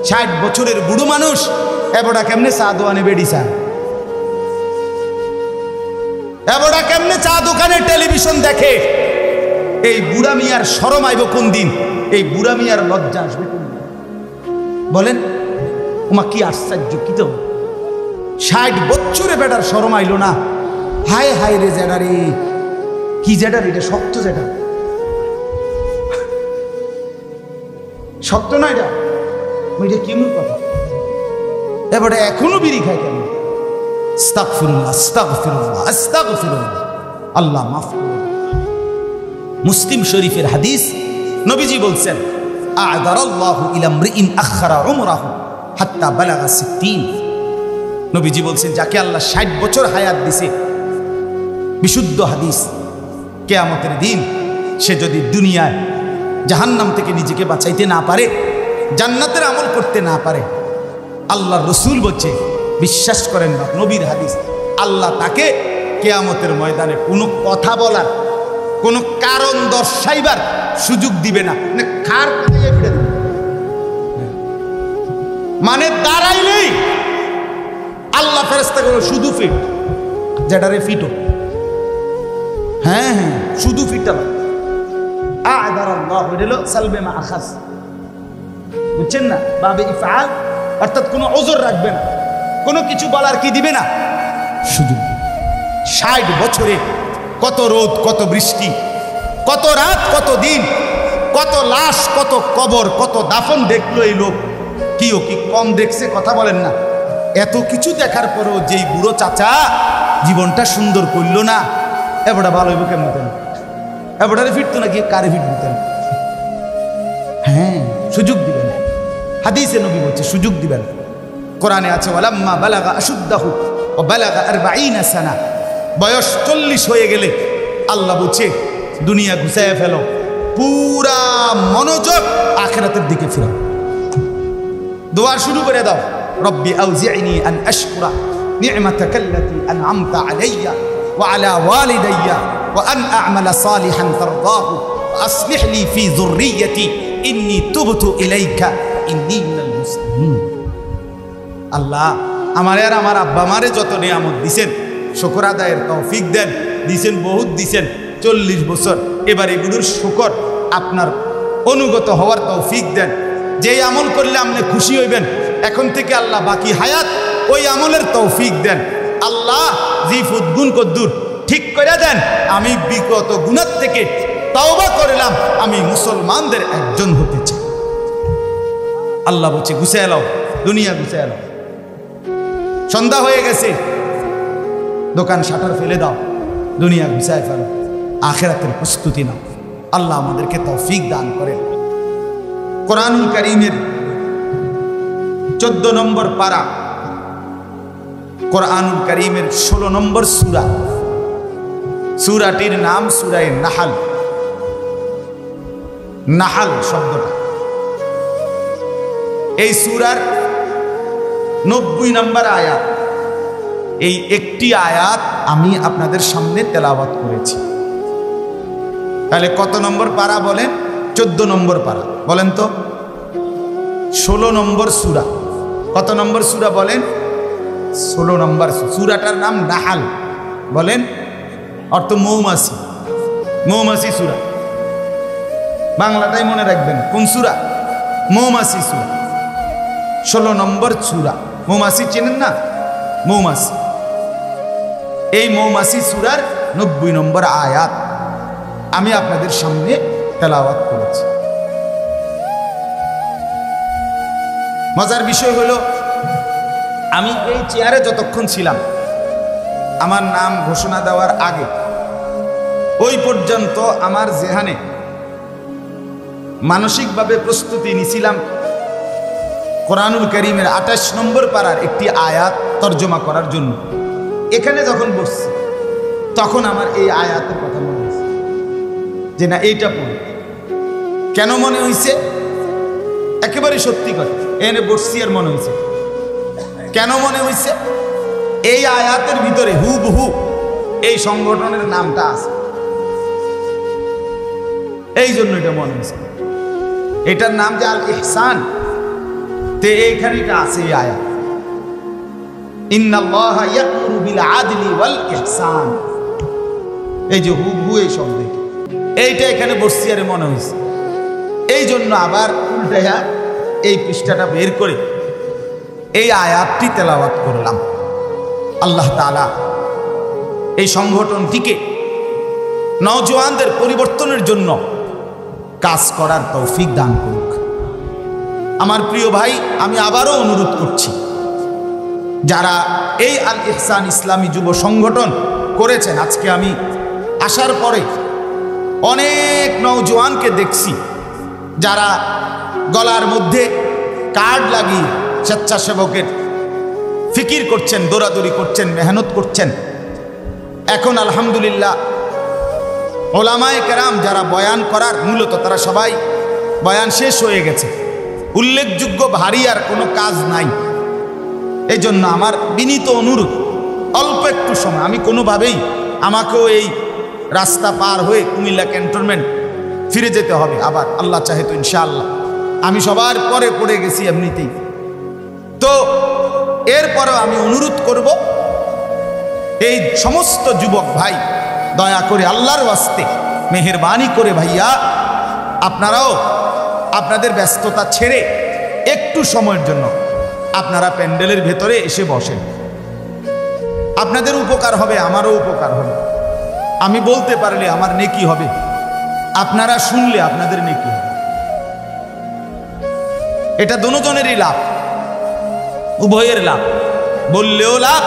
60 বছরের বুড়ো মানুষ এবড়া কেমনে চা দোকানে বেড়ি চায়, এবড়া কেমনে চা দোকানে টেলিভিশন দেখে? এই বুড়া মিয়ার শরম আইব কোন দিন? এই বুড়া মিয়ার লজ্জা আসবে কোন দিন? বলেন ওমা, কি আশ্চর্য! কি তো 60 বছরে বেটার শরম আইল না? হায় হায় রে জেডা রে, কি জেডা রে, এটা শক্ত জেডা, শক্ত না এটা, এটা কেমন কথা? এবারে এখনো বিড়ি খায় কেন? আস্তাগফিরুল্লাহ, আস্তাগফিরুল্লাহ, আস্তাগফিরুল্লাহ, আল্লাহ মাফ করুন। মুসলিম শরীফের হাদিস, নবীজি বলছেন, আ'দারাল্লাহু ইলা ইমরিইন আখখারা উমরাহু হাত্তা বালাগা 60। নবীজি বলছেন, যাকে আল্লাহ 60 বছর হায়াত দিছে, বিশুদ্ধ হাদিস, কিয়ামতের দিন সে যদি দুনিয়ায় জাহান্নাম থেকে নিজেকে বাঁচাইতে না পারে, জান্নাতের আমল করতে না পারে, আল্লাহর রাসূল বলছে, বিশ্বাস করেন না, নবীর হাদিস, আল্লাহ তাকে কিয়ামতের ময়দানে কোনো কথা বলার, কোনো কারণ দর্শাইবার সুযোগ দিবে না। মানে দাঁড়াইলেই আল্লাহ ফেরেশতা করে শুধু ফিট, যেটারে ফিটো, হ্যাঁ হ্যাঁ শুধু ফিট। আ'দারাল্লাহু হলো সালবে মা আখাস, বুঝছেন না? বাবে ইফআল, অর্থাৎ কোনো ওজর রাখবে না, কোনো কিছু বলার কি দিবে না, শুধু। 60 বছরে কত রোদ, কত বৃষ্টি, কত রাত, কত দিন, কত লাশ, কত কবর, কত দাফন দেখলো এই লোক। কিও কি কম দেখছে? কথা বলেন না। এত কিছু দেখার পরেও যেই বুড়ো চাচা জীবনটা সুন্দর করলো না, এবারটা ভালো হইব কেমন? এবারে ফিরতো নাকি? কারে ফিরতেন? হ্যাঁ, সুযোগ দিবেন। হাদিসে নবী বলছে সুযোগ দিবেন। কোরআনে আছে, ওয়ালাম্মা বালাগা আশুদ্দাহু ওয়া বালাগা 40 সানা, বয়স 40 হয়ে গেলে আল্লাহ বলছে দুনিয়া ঘুষায় ফেলো, পুরা মনোযোগ আখিরাতের দিকে ফিরো, দোয়া শুরু করে দাও। রব্বি আউজি'নি আন আশকুরা নি'মাতাকাল্লাতী আন'আমতা আলাইয়া ওয়া আলা ওয়ালিদাইয়া ওয়া আন আ'মালা সালিহান তারদাহু ওয়া আসলিহ লি ফি যুররিয়্যাতি ইন্নী তুবতু ইলাইকা ইন্নী মিনাল মুসলিমিন। আল্লাহ আমারে আর আমার আব্বা মারে যত নিয়ামত দিছেন, শুকর আদায়ের তৌফিক দেন। দিছেন, বহুত দিছেন, 40 বছর। এবার এগুলোর শুকর আপনার অনুগত হওয়ার তৌফিক দেন। যেই আমল করলে আপনি খুশি হইবেন, এখন থেকে আল্লাহ বাকি হায়াত ওই আমলের তৌফিক দেন। আল্লাহ জিফুদ গুণ কদ্দুর ঠিক করে দেন। আমি বিগত গুনাহ থেকে তওবা করলাম, আমি মুসলমানদের একজন হতে চাই। আল্লাহ বলছে গুছায় এলাও, দুনিয়া গুছায় এলাও। সন্ধ্যা হয়ে গেছে, দোকান শাটার ফেলে দাও, দুনিয়া গুছায় ফেলো, আখিরাতের প্রস্তুতি নাও। আল্লাহ আমাদেরকে তৌফিক দান করেন। কোরআনুল কারীমের 14 নম্বর পারা, কোরআনুল কারীমের 16 নম্বর সূরা, সূরাটির নাম সূরায়ে নাহাল। নাহাল শব্দটা এই সূরার 90 নম্বর আয়াত। এই একটি আয়াত আমি আপনাদের সামনে তেলাওয়াত করেছি। তাহলে কত নম্বর পারা বলেন? 14 নম্বর পারা। বলেন তো 16 নম্বর সূরা। কত নম্বর সূরা বলেন? 16 নম্বর। সূরাটার নাম নাহাল। বলেন, অর্থ মৌমাছি। মৌমাছি সূরা, বাংলাটাই মনে রাখবেন। কোন সূরা? মৌমাছি সূরা, 16 নম্বর সূরা। মৌমাছি চেনেন না? মৌমাছি। এই মৌমাছি সূরার 90 নম্বর আয়াত আমি আপনাদের সামনে তেলাওয়াত করেছি। মজার বিষয় হলো, আমি এই চেয়ারে যতক্ষণ ছিলাম, আমার নাম ঘোষণা দেওয়ার আগে ওই পর্যন্ত আমার জেহানে মানসিকভাবে প্রস্তুতি নিছিলাম কোরআনুল কারীমের 28 নম্বর পারার একটি আয়াত তর্জমা করার জন্য। এখানে যখন বসছি তখন আমার এই আয়াতের কথা মনে হয়েছে যে না, এইটা পড়ি। কেন মনে হয়েছে? একেবারে সত্যি কথা, এনে বসছি আর মনে হয়েছে। কেন মনে হয়েছে? এই আয়াতের ভিতরে হুবহু এই সংগঠনের নামটা আছে, এই জন্য এটা মনে হয়েছে। এটার নাম যে আল ইহসান, তে এইখানে এটা আছে। এই আয়াত ইন্নাল্লাহা ইয়া'মুরু বিল আদলি ওয়াল ইহসান, এই যে হুবহু এই শব্দ, এইটা এখানে বসছি আর মনে হয়েছে। এই জন্য আবার উল্টাইয়া এই পৃষ্ঠাটা বের করে এই আয়াতটি তেলাওয়াত করলাম। আল্লাহ তাআলা এই সংগঠনটিকে নওজোয়ানদের পরিবর্তনের জন্য কাজ করার তৌফিক দান করুক। আমার প্রিয় ভাই, আমি আবারও অনুরোধ করছি, যারা এই আল ইহসান ইসলামী যুব সংগঠন করেছেন, আজকে আমি আসার পরে অনেক নওজোয়ানকে দেখছি যারা গলার মধ্যে কার্ড লাগিয়ে স্বেচ্ছাসেবকের ফিকির করছেন, দৌড়াদৌড়ি করছেন, মেহনত করছেন। এখন আলহামদুলিল্লাহ ওলামায়ে কেরাম যারা বয়ান করার, মূলত তারা সবাই বয়ান শেষ হয়ে গেছে, উল্লেখযোগ্য ভারী আর কোনো কাজ নাই। এই জন্য আমার বিনীত অনুরোধ, অল্প একটু সময়, আমি কোনোভাবেই আমাকেও এই রাস্তা পার হয়ে কুমিল্লা ক্যান্টনমেন্ট ফিরে যেতে হবে আবার, আল্লাহ চাহে তো ইনশাআল্লাহ। আমি সবার পরে পড়ে গেছি এমনিতেই। তো এরপরেও আমি অনুরোধ করব, এই সমস্ত যুবক ভাই, দয়া করে আল্লাহর ওয়াস্তে মেহেরবানি করে ভাইয়া, আপনারাও আপনাদের ব্যস্ততা ছেড়ে একটু সময়ের জন্য আপনারা প্যান্ডেলের ভেতরে এসে বসেন। আপনাদের উপকার হবে, আমারও উপকার হবে। আমি বলতে পারলে আমার নেকি হবে, আপনারা শুনলে আপনাদের নেকি হবে। এটা দুজনেরই লাভ, উভয়ের লাভ, বললেও লাভ,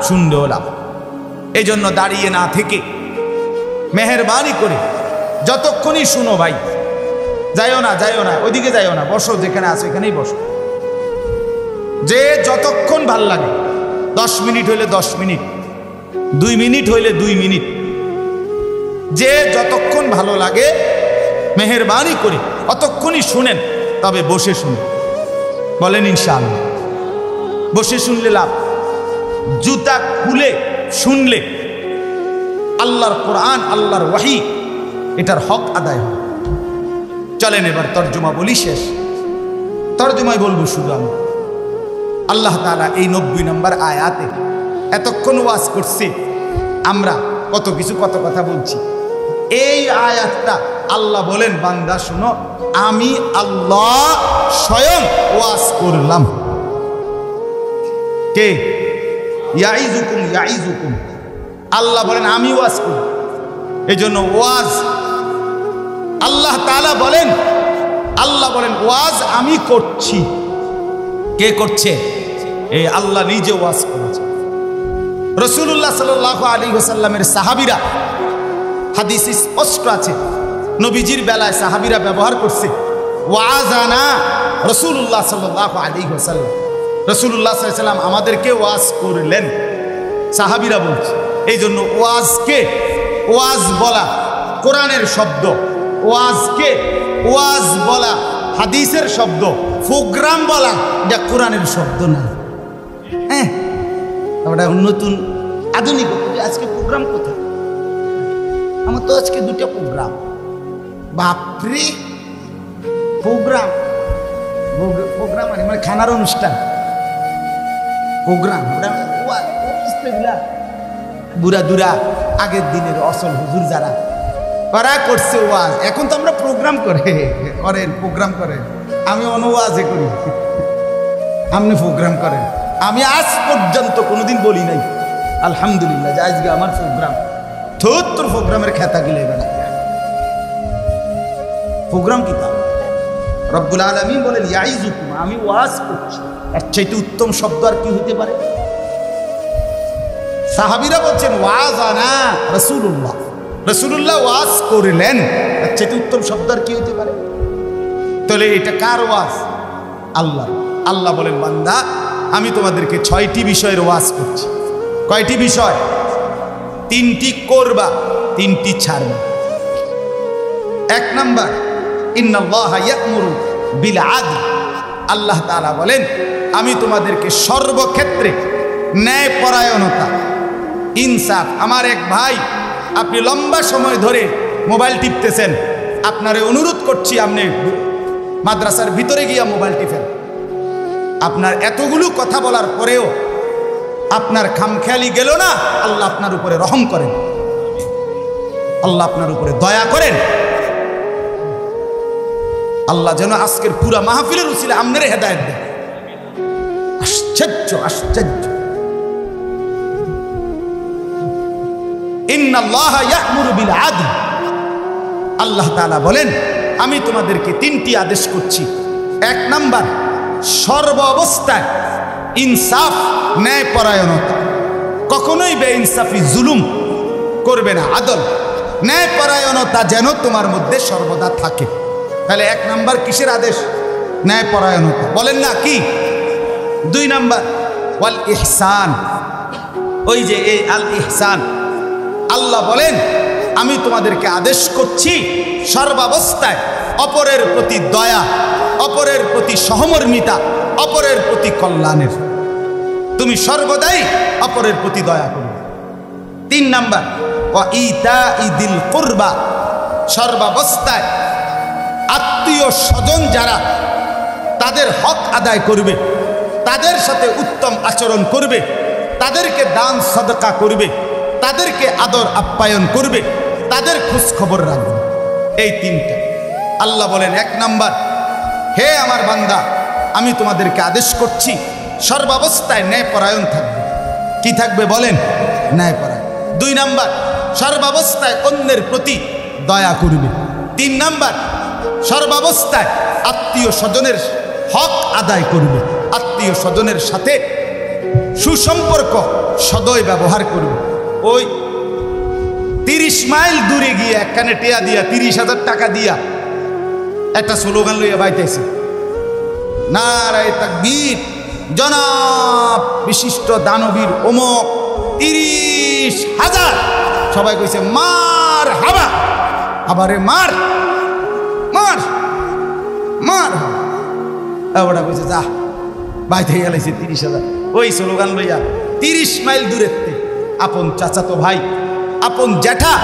শুনলেও লাভ। এই জন্য দাঁড়িয়ে না থেকে মেহেরবানি করে যতক্ষণই শুনো ভাই, যাইও না, যাইও না, ওইদিকে যাইও না, বসো, যেখানে আছো এখানেই বসো। যে যতক্ষণ ভাল লাগে, 10 মিনিট হইলে 10 মিনিট, 2 মিনিট হইলে 2 মিনিট, যে যতক্ষণ ভালো লাগে মেহেরবানি করে অতক্ষণই শুনেন, তবে বসে শুনেন। বলেন ইনশাআল্লাহ। বসে শুনলে লাভ, জুতা খুলে শুনলে আল্লাহর কোরআন, আল্লাহর ওয়াহি, এটার হক আদায় হয়। চলেন এবার তর্জমা বলি, শেষ তর্জমায় বলবো শুধু আমি। আল্লাহ তাআলা এই 90 নম্বর আয়াতে এতক্ষণ ওয়াজ করছি, আমরা কত কিছু, কত কথা বলছি। এই আয়াতটা আল্লাহ বলেন, বান্দা শোনো, আমি আল্লাহ স্বয়ং ওয়াজ করলাম। কে? ইয়াইজুকুম, ইয়াইজুকুম, আল্লাহ বলেন আমি ওয়াজ করি। এই জন্য ওয়াজ আল্লাহ তাআলা বলেন, আল্লাহ বলেন ওয়াজ আমি করছি। কে করছে? এই আল্লাহ নিজে ওয়াজ করেছে। রাসূলুল্লাহ সাল্লাল্লাহু আলাইহি ওয়াসাল্লামের সাহাবীরা, হাদিসে স্পষ্ট আছে, নবীজির বেলায় সাহাবীরা ব্যবহার করছে ওয়াজানা রাসূলুল্লাহ সাল্লাল্লাহু আলাইহি ওয়াসাল্লাম। রাসূলুল্লাহ সাল্লাল্লাহু আলাইহি ওয়াসাল্লাম আমাদেরকে ওয়াজ করলেন, সাহাবীরা বলছে। এই জন্য ওয়াজকে, ওয়াজ বলা কোরআনের শব্দ, ওয়াজকে ওয়াজ বলা হাদিসের শব্দ, প্রোগ্রাম বলা এটা কোরআনের শব্দ না। আমরা নতুন আধুনিক আজকে প্রোগ্রাম কোথায়? আমার তো আজকে দুটো প্রোগ্রাম। বাপরে, প্রোগ্রাম প্রোগ্রাম মানে খানার অনুষ্ঠান প্রোগ্রাম। বুড়া দুরা আগের দিনের অসল হুজুর যারা ওরা করছে ওয়াজ, এখন তো আমরা প্রোগ্রাম করেন প্রোগ্রাম করেন। আমি অনুওয়াজে করি, আপনি প্রোগ্রাম করেন। আমি আজ পর্যন্ত কোনোদিন বলি নাই আলহামদুলিল্লাহ যে আজকে আমার প্রোগ্রাম। তোর প্রোগ্রামের খেতা গিলে বেড়া প্রোগ্রাম কি তা? রব্বুল আলামিন বলেন ইয়াইজুকুম, আমি ওয়াজ করছি। এর চাইতে উত্তম শব্দ আর কি হতে পারে? সাহাবীরা বলছেন ওয়াজানা রাসূলুল্লাহ, রাসূলুল্লাহ ওয়াজ করলেন। এর চাইতে উত্তম শব্দ আর কি হতে পারে? তাহলে এটা কার ওয়াজ? আল্লাহ। আল্লাহ বলেন বান্দা আমি তোমাদেরকে 6টি বিষয়ের ওয়াজ করছি। কয়টি বিষয়? 3টি করবা, 3টি ছাড়বা। 1 নাম্বার ইন্নাল্লাহা ইয়া'মুরু বিল আদল। আল্লাহ তাআলা বলেন আমি তোমাদেরকে সর্বক্ষেত্রে ন্যায়পরায়ণতা, ইনসাফ। আমার এক ভাই, আপনি লম্বা সময় ধরে মোবাইল টিপতেছেন, আপনারে অনুরোধ করছি আপনি মাদ্রাসার ভিতরে গিয়া মোবাইল টিপেন। আপনার এতগুলো কথা বলার পরেও আপনার খামখেয়ালি গেল না, আল্লাহ আপনার উপরে রহম করেন, আল্লাহ আপনার উপরে দয়া করেন। আল্লাহ যেন আজকের পুরা মাহফিলের উসিলে আমনের হেদায়েত দেন। আশ্চর্য আশ্চর্য। ইন্নাল্লাহা ইয়া'মুরু বিল আদল। আল্লাহ তাআলা বলেন আমি তোমাদেরকে 3টি আদেশ করছি। 1 নাম্বার সর্ব অবস্থায় ইনসাফ, ন্যায়পরায়ণতা। কখনোই বেইনসাফি জুলুম করবে না। আদল, ন্যায়পরায়ণতা যেন তোমার মধ্যে সর্বদা থাকে। তাহলে 1 নাম্বার কিসের আদেশ? ন্যায়পরায়ণতা। বলেন না কি? 2 নাম্বার ওয়াল ইহসান। ওই যে এই আল ইহসান, আল্লাহ বলেন আমি তোমাদেরকে আদেশ করছি সর্বাবস্থায় অপরের প্রতি দয়া, অপরের প্রতি সহমর্মিতা, অপরের প্রতি কল্যাণের। তুমি সর্বদাই অপরের প্রতি দয়া করবে। 3 নাম্বার ওয়া ইতাইদিল কুরবা। সর্বাবস্থায় আত্মীয় স্বজন যারা, তাদের হক আদায় করবে, তাদের সাথে উত্তম আচরণ করবে, তাদেরকে দান সদকা করবে, তাদেরকে আদর আপ্যায়ন করবে, তাদের খোঁজ খবর রাখবে। এই 3টা আল্লাহ বলেন 1 নাম্বার হে আমার বান্দা আমি তোমাদেরকে আদেশ করছি সর্বাবস্থায় ন্যায়পরায়ণ থাকবে। কি থাকবে বলেন? ন্যায়পরায়ণ। 2 নাম্বার সর্বাবস্থায় অন্যের প্রতি দয়া করবে। 3 নাম্বার সর্বাবস্থায় আত্মীয় স্বজনের হক আদায় করবে, আত্মীয় স্বজনের সাথে সুসম্পর্ক সদয় ব্যবহার করবে। ওই 30 মাইল দূরে গিয়ে একখানে টেয়া দিয়া 30,000 টাকা দিয়া একটা স্লোগান লইয়া বাইতেছে, নারায়ে তাকবীর, জনাব বিশিষ্ট দানবীর অমুক 30,000। সবাই কইছে মার হাবা, আবারে মার মার মার। ওটা কইছে যা বাইতে গেলাইছে 30,000। ওই স্লোগান লইয়া 30 মাইল দূরের আপন চাচাতো ভাই, আপন জ্যাঠা,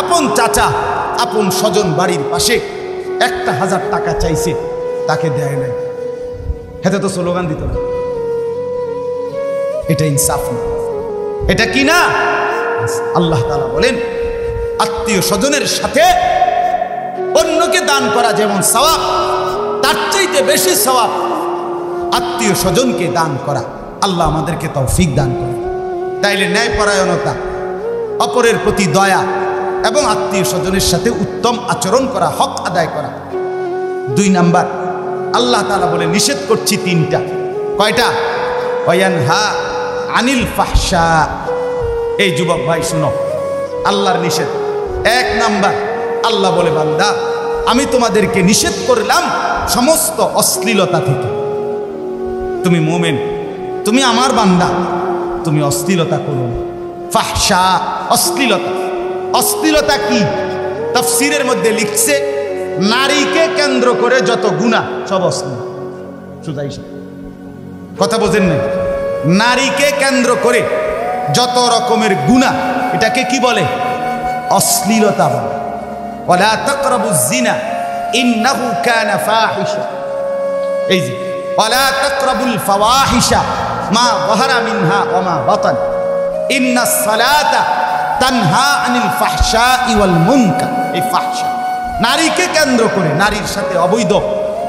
আপন চাচা, আপন স্বজন বাড়ির পাশে 1,000 টাকা চাইছে, তাকে দেয় নাই। হেতে তো স্লোগান দিত না। এটা ইনসাফ না, এটা কি না? আল্লাহ তাআলা বলেন আত্মীয় স্বজনের সাথে অন্যকে দান করা যেমন সওয়াব, তার চাইতে বেশি সওয়াব আত্মীয় স্বজনকে দান করা। আল্লাহ আমাদেরকে তৌফিক দান করে। তাইলে ন্যায়পরায়ণতা, অপরের প্রতি দয়া এবং আত্মীয় স্বজনের সাথে উত্তম আচরণ করা, হক আদায় করা। 2 নাম্বার আল্লাহ তাআলা বলে নিষেধ করছি 3টা। কয়টা? ওয়ায়ানহা আনিল ফাহশা। এই যুবক ভাই শুনো, আল্লাহর নিষেধ। 1 নাম্বার আল্লাহ বলে বান্দা আমি তোমাদেরকে নিষেধ করলাম সমস্ত অশ্লীলতা থেকে। তুমি মুমিন, তুমি আমার বান্দা, তুমি অশ্লীলতা করো না। ফাহশা, অশ্লীলতা। অশ্লীলতা কি? তাফসীরের মধ্যে লিখছে নারীকে কেন্দ্র করে যত গুনাহ সব অশ্লীল। সুজাই কথা বোঝেন না? নারীকে কেন্দ্র করে যত রকমের গুনাহ, এটাকে কি বলে? অশ্লীলতা বলে। ওয়ালা তাকরাবুজ জিনা ইন্নাহু কানা ফাহিশা। এই যে ওয়ালা তাকরাবুল ফাওয়াহিশা মা যাহারা মিনহা ওয়া মা বাতান ইন্নাস সালাতা তানহা আনিল ফাহশাই ওয়াল মুনকার। এই ফাহশা নারীকে কেন্দ্র করে, নারীর সাথে অবৈধ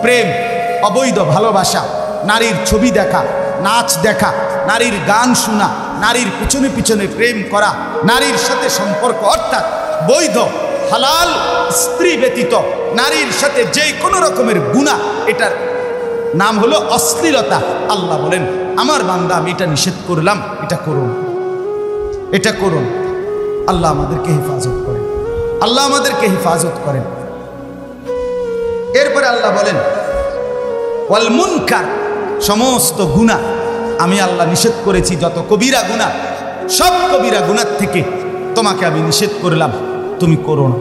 প্রেম, অবৈধ ভালোবাসা, নারীর ছবি দেখা, নাচ দেখা, নারীর গান শোনা, নারীর পিছনে পিছনে প্রেম করা, নারীর সাথে সম্পর্ক, অর্থাৎ বৈধ হালাল স্ত্রী ব্যতীত নারীর সাথে যে কোনো রকমের গুনাহ, এটার নাম হলো অশ্লীলতা। আল্লাহ বলেন আমার বান্দা আমি এটা নিষেধ করলাম, এটা করুন, এটা করুন। আল্লাহ আমাদেরকে হেফাজত করেন, আল্লাহ আমাদেরকে হেফাজত করেন। এরপরে আল্লাহ বলেন ওয়াল মুনকার, সমস্ত গুনাহ আমি আল্লাহ নিষেধ করেছি। যত কবিরা গুনাহ, সব কবিরা গুনাহ থেকে তোমাকে আমি নিষেধ করলাম, তুমি করো না।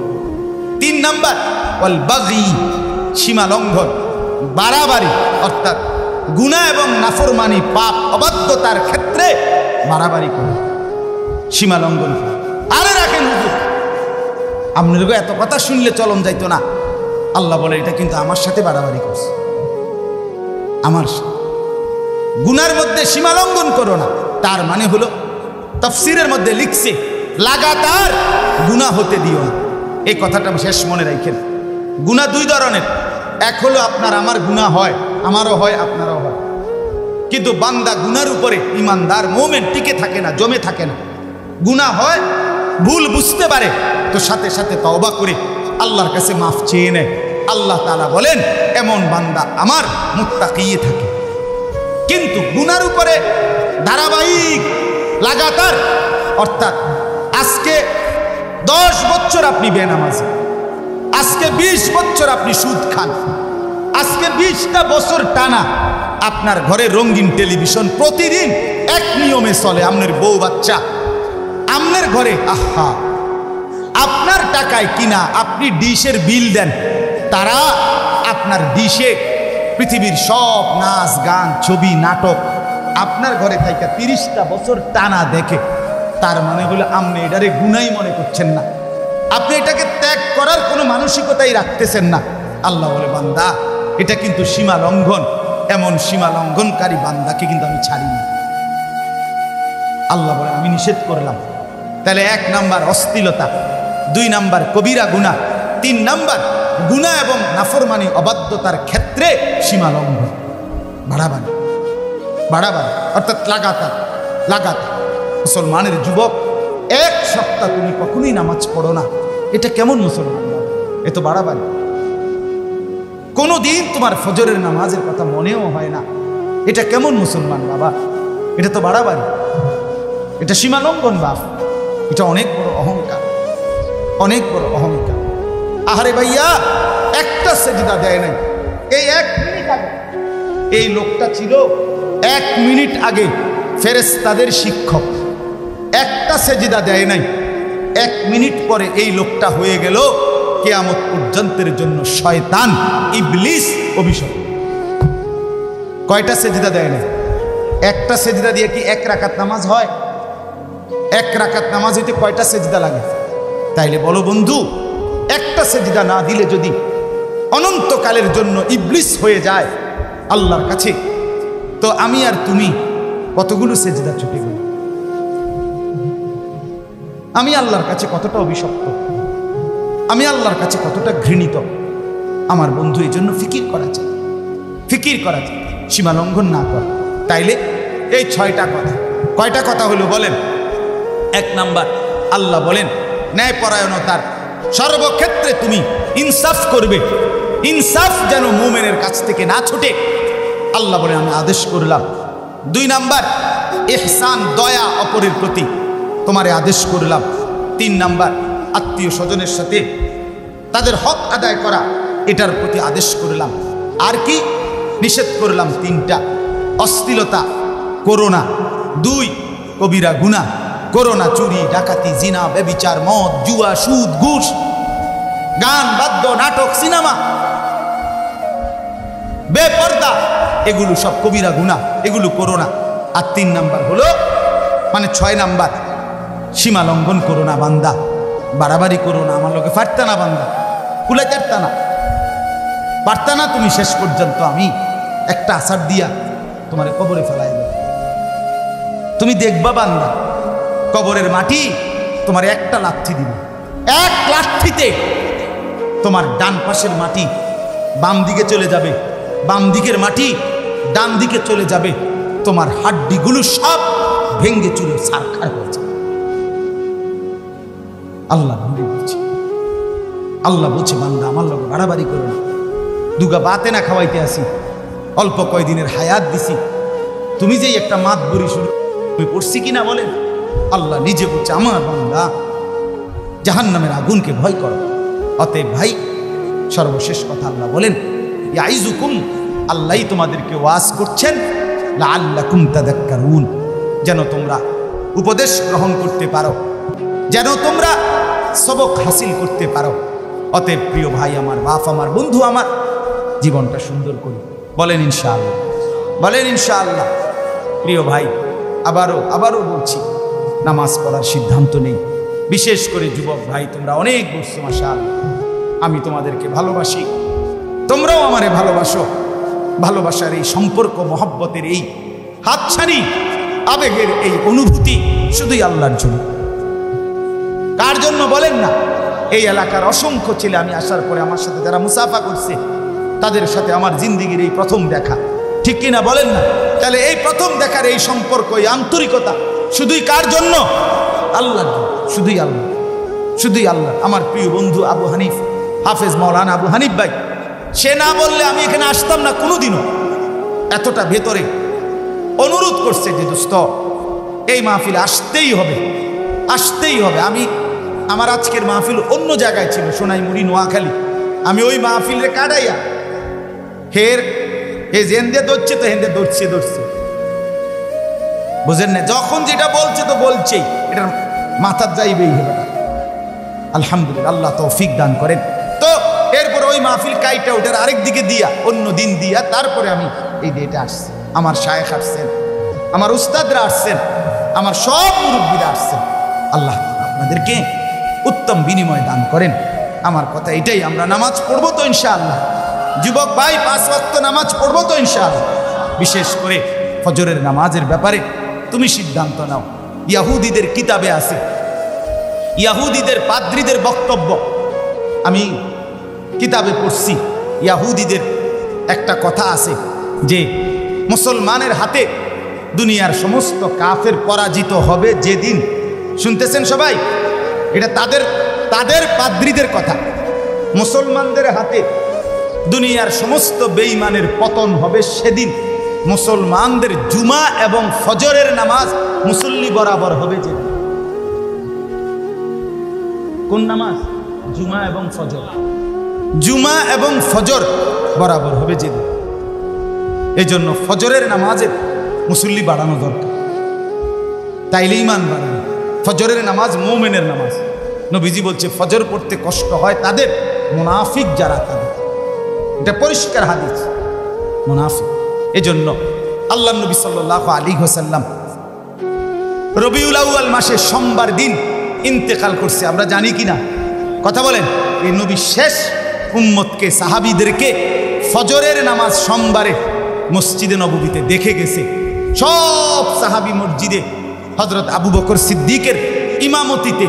3 নাম্বার ওয়াল বাগি, সীমা লঙ্ঘন, বাড়াবাড়ি, অর্থাৎ গুনাহ এবং নাফরমানি, পাপ অবাধ্যতার ক্ষেত্রে বাড়াবাড়ি করো, সীমা লঙ্ঘন। আরে রাখেন হুজুর, আপনার এত কথা শুনলে চলন যাইতো না। আল্লাহ বলে এটা কিন্তু আমার সাথে বাড়াবাড়ি করছে, আমার গুনার মধ্যে সীমা লঙ্ঘন করো না। তার মানে হলো তাফসীরের মধ্যে লিখছে লাগাতার গুনাহ হতে দিও না। এই কথাটা শেষ মনে রাখেন। গুনাহ 2 ধরনের, এক হলো আপনার আমার গুনাহ হয়, আমারও হয়, আপনারও হয়, কিন্তু বান্দা গুনার উপরে ইমানদার মুমিন টিকে থাকে না, জমে থাকে না। গুনাহ হয়, ভুল বুঝতে পারে, তো সাথে সাথে তওবা করে আল্লাহর কাছে মাফ চেয়ে নেয়। আল্লাহ তাআলা বলেন এমন বান্দা আমার মুত্তাকি থাকে। কিন্তু গুনার উপরে ধারাবাহিক লাগাতার, অর্থাৎ আজকে 10 বছর আপনি বেনামাজি, আজকে 20 বছর আপনি সুদ খান, আজকে 20টা বছর টানা আপনার ঘরে রঙিন টেলিভিশন প্রতিদিন এক নিয়মে চলে, আপনার বউ বাচ্চা আপনার ঘরে, আহা আপনার টাকায় কিনা আপনি ডিশের বিল দেন, তারা আপনার ডিশে পৃথিবীর সব নাচ গান ছবি নাটক আপনার ঘরে থাইকা 30টা বছর টানা দেখে। তার মানে হলো আপনি এটারে গুনাই মনে করছেন না, আপনি এটাকে ত্যাগ করার কোনো মানসিকতাই রাখতেছেন না। আল্লাহ বলে বান্দা এটা কিন্তু সীমা লঙ্ঘন, এমন সীমা লঙ্ঘনকারী বান্দাকে কিন্তু আমি ছাড়ি না। আল্লাহ বলে আমি নিষেধ করলাম। তাহলে 1 নাম্বার অশ্লীলতা, 2 নাম্বার কবিরা গুনাহ, 3 নাম্বার গুনাহ এবং নাফরমানি অবাধ্যতার ক্ষেত্রে সীমা লঙ্ঘন, বাড়াবাড়ি, বাড়াবাড়ি, অর্থাৎ লাগাতার লাগাতার। মুসলমানের যুবক 1 সপ্তাহ তুমি কখনোই নামাজ পড়ো না, এটা কেমন মুসলমান? এ তো বাড়াবাড়ি। কোনোদিন তোমার ফজরের নামাজের কথা মনেও হয় না, এটা কেমন মুসলমান বাবা? এটা তো বাড়াবাড়ি, এটা সীমা লঙ্ঘন বাপ, এটা অনেক বড় অহংকার, অনেক বড় অহংকার। আহারে ভাইয়া একটা সেজদা দেয় নাই, এই 1 মিনিট আগে এই লোকটা ছিল 1 মিনিট আগে ফেরেশতাদের শিক্ষক, একটা সেজদা দেয় নাই। 1 মিনিট পরে এই লোকটা হয়ে গেল কিয়ামত পর্যন্তের জন্য শয়তান, ইবলিস, অভিশপ্ত। কয়টা সেজদা দেয় নাই? একটা সেজদা দিয়ে কি 1 রাকাত নামাজ হয়? 1 রাকাত নামাজ হইতে কয়টা সেজদা লাগে? তাইলে বলো বন্ধু, একটা সেজদা না দিলে যদি অনন্তকালের জন্য ইবলিস হয়ে যায় আল্লাহর কাছে, তো আমি আর তুমি কতগুলো সেজদা ছুটে গেল? আমি আল্লাহর কাছে কতটা অভিশপ্ত, আমি আল্লাহর কাছে কতটা ঘৃণিত। আমার বন্ধু, এই জন্য ফিকির করা চাই, ফিকির করা চাই, সীমা লঙ্ঘন না করা। তাইলে এই 6টা কথা, কয়টা কথা হলো বলেন? 1 নাম্বার আল্লাহ বলেন ন্যায়পরায়ণতার সর্বক্ষেত্রে তুমি ইনসাফ করবে, ইনসাফ যেন মুমিনের কাছ থেকে না ছুটে, আল্লাহ বলেন আমি আদেশ করলাম। 2 নাম্বার ইহসান, দয়া অপরের প্রতি তোমারে আদেশ করলাম। 3 নাম্বার আত্মীয় স্বজনের সাথে তাদের হক আদায় করা, এটার প্রতি আদেশ করলাম। আর কি নিষেধ করলাম? 3টা, অশ্লীলতা করোনা, 2 কবিরা গুনাহ করোনা, চুরি ডাকাতি জিনা ব্যভিচার মদ জুয়া সুদ ঘুষ গান বাদ্য নাটক সিনেমা বেপর্দা, এগুলো সব কবিরা গুনাহ, এগুলো করোনা। আর 3 নাম্বার হলো মানে 6 নাম্বার, সীমা লঙ্ঘন করো না বান্দা, বাড়াবাড়ি করো না, আমার লোকে পারতা না বান্দা, কুলাই পারতা না তুমি শেষ পর্যন্ত আমি একটা আছাড় দিয়া তোমার কবরে ফেলাই দেব। তুমি দেখবা বান্দা কবরের মাটি তোমার একটা লাথি দিবে, এক লাথিতে তোমার ডান পাশের মাটি বাম দিকে চলে যাবে, বাম দিকের মাটি ডান দিকে চলে যাবে, তোমার হাড্ডিগুলো সব ভেঙ্গে চুরে ছারখার হয়ে যাবে। আল্লাহ বলছে, আল্লাহ বলছে বান্দা আমার লোক বাড়াবাড়ি করো না, দুগা বাতে না খাওয়াইতে আসি, অল্প কয়দিনের হায়াত দিছি, তুমি যেই একটা মাত বড়ি শুরু তুমি পড়ছি কিনা বলেন? আল্লাহ নিজে বলছে আমার বান্দা জাহান্নামের আগুনকে ভয় করো। অতএব ভাই সর্বশেষ কথা আল্লাহ বলেন ইয়াইজুকুম, আল্লাহই তোমাদেরকে ওয়াজ করছেন, লাআল্লাকুম তাযাক্কারুন, যেন তোমরা উপদেশ গ্রহণ করতে পারো, যেন তোমরা সবক হাসিল করতে পারো। অতএব প্রিয় ভাই আমার, বাপ আমার, বন্ধু আমার, জীবনটা সুন্দর করি, বলেন ইনশাআল্লাহ, বলেন ইনশাআল্লাহ। প্রিয় ভাই আবারও বলছি, নামাজ পড়ার সিদ্ধান্ত নেই, বিশেষ করে যুবক ভাই তোমরা অনেক বলছো মাশাআল্লাহ, আমি তোমাদেরকে ভালোবাসি, তোমরাও আমারে ভালোবাসো। ভালোবাসার এই সম্পর্ক, মহব্বতের এই হাতছানি, আবেগের এই অনুভূতি শুধুই আল্লাহর জন্য। কার জন্য বলেন না? এই এলাকার অসংখ্য ছেলে আমি আসার পরে আমার সাথে যারা মুসাফা করছে, তাদের সাথে আমার জিন্দিগির এই প্রথম দেখা, ঠিক কিনা বলেন না? তাহলে এই প্রথম দেখার এই সম্পর্ক, এই আন্তরিকতা শুধুই কার জন্য? আল্লাহর জন্য, শুধুই আল্লাহ, শুধুই আল্লাহ। আমার প্রিয় বন্ধু আবু হানিফ, হাফেজ মাওলানা আবু হানিফ ভাই, সে না বললে আমি এখানে আসতাম না কোনোদিনও। এতটা ভেতরে অনুরোধ করছে যে দোস্ত এই মাহফিলে আসতেই হবে, আসতেই হবে। আমার আজকের মাহফিল অন্য জায়গায় ছিল, সোনাইমুড়ি, নোয়াখালী। আমি ওই মাহফিলে কাটাইয়া ফের হেন্দে ধরছে তো হেন্দে ধরছে, বুঝেন না? যখন যেটা বলছে তো বলছেই, এটার মাথার যাইবেই হবে না। আলহামদুলিল্লাহ, আল্লাহ তৌফিক দান করেন। তো এরপর ওই মাহফিল কাইটা ওটার আরেক দিকে দিয়া, অন্য দিন দিয়া, তারপরে আমি এই ডেটে আসছি। আমার শায়েখ আসছেন, আমার উস্তাদরা আসছেন, আমার সব মুরব্বীরা আসছেন। আল্লাহ আপনাদেরকে উত্তম বিনিময় দান করেন। আমার কথা এটাই, আমরা নামাজ পড়বো তো ইনশাআল্লাহ। যুবক ভাই 5 ওয়াক্ত নামাজ পড়বো তো ইনশাআল্লাহ। বিশেষ করে ফজরের নামাজের ব্যাপারে তুমি সিদ্ধান্ত নাও। ইয়াহুদিদের কিতাবে আছে, ইয়াহুদিদের পাদ্রীদের বক্তব্য আমি কিতাবে পড়ছি। ইয়াহুদিদের একটা কথা আছে যে মুসলমানের হাতে দুনিয়ার সমস্ত কাফের পরাজিত হবে যেদিন। শুনতেছেন সবাই? এটা তাদের পাদ্রীদের কথা। মুসলমানদের হাতে দুনিয়ার সমস্ত বেঈমানের পতন হবে সেদিন। মুসলমানদের জুমা এবং ফজরের নামাজ মুসল্লি বরাবর হবে যেদিন। কোন নামাজ? জুমা এবং ফজর। জুমা এবং ফজর বরাবর হবে যেদিন। এই জন্য ফজরের নামাজের মুসল্লি বাড়ানো দরকার, তাইলে ঈমান বাড়বে। ফজরের নামাজ মুমিনের নামাজ। নবীজি বলছে ফজর পড়তে কষ্ট হয় তাদের, মুনাফিক যারা তাদের। এটা পরিষ্কার হাদিস, মুনাফিক। এজন্য আল্লাহ নবী সাল্লাল্লাহু আলাইহি ওয়াসাল্লাম রবিউল আউয়াল মাসে সোমবার দিন ইন্তেকাল করছে, আমরা জানি কিনা? কথা বলেন। এই নবী শেষ উম্মতকে, সাহাবীদেরকে ফজরের নামাজ সোমবারে মসজিদে নববীতে দেখে গেছে। সব সাহাবী মসজিদে হযরত আবু বকর সিদ্দিকের ইমামতিতে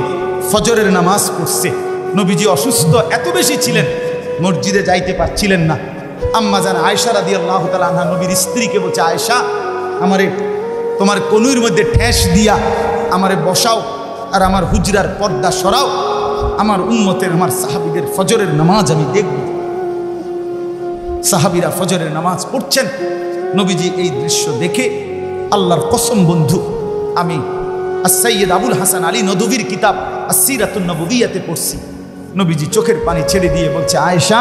ফজরের নামাজ পড়ছে। নবীজি অসুস্থ এত বেশি ছিলেন, মসজিদে যাইতে পারছিলেন না। আম্মা জান আয়েশা রাদিয়াল্লাহু তাআলা আনহা নবীর স্ত্রীকে বলছে, আয়েশা আমারে তোমার কনুইর মধ্যে ঠেস দিয়া আমারে বসাও, আর আমার হুজরার পর্দা সরাও, আমার উম্মতের, আমার সাহাবীদের ফজরের নামাজ আমি দেখব। সাহাবীরা ফজরের নামাজ পড়ছেন। নবীজি এই দৃশ্য দেখে, আল্লাহর কসম বন্ধু, আমি সৈয়দ আবুল হাসান আলী নদভীর কিতাব আসসিরাতুন নববিয়াতে পড়ছি। নবীজি চোখের পানি ছেড়ে দিয়ে বলছে, আয়েশা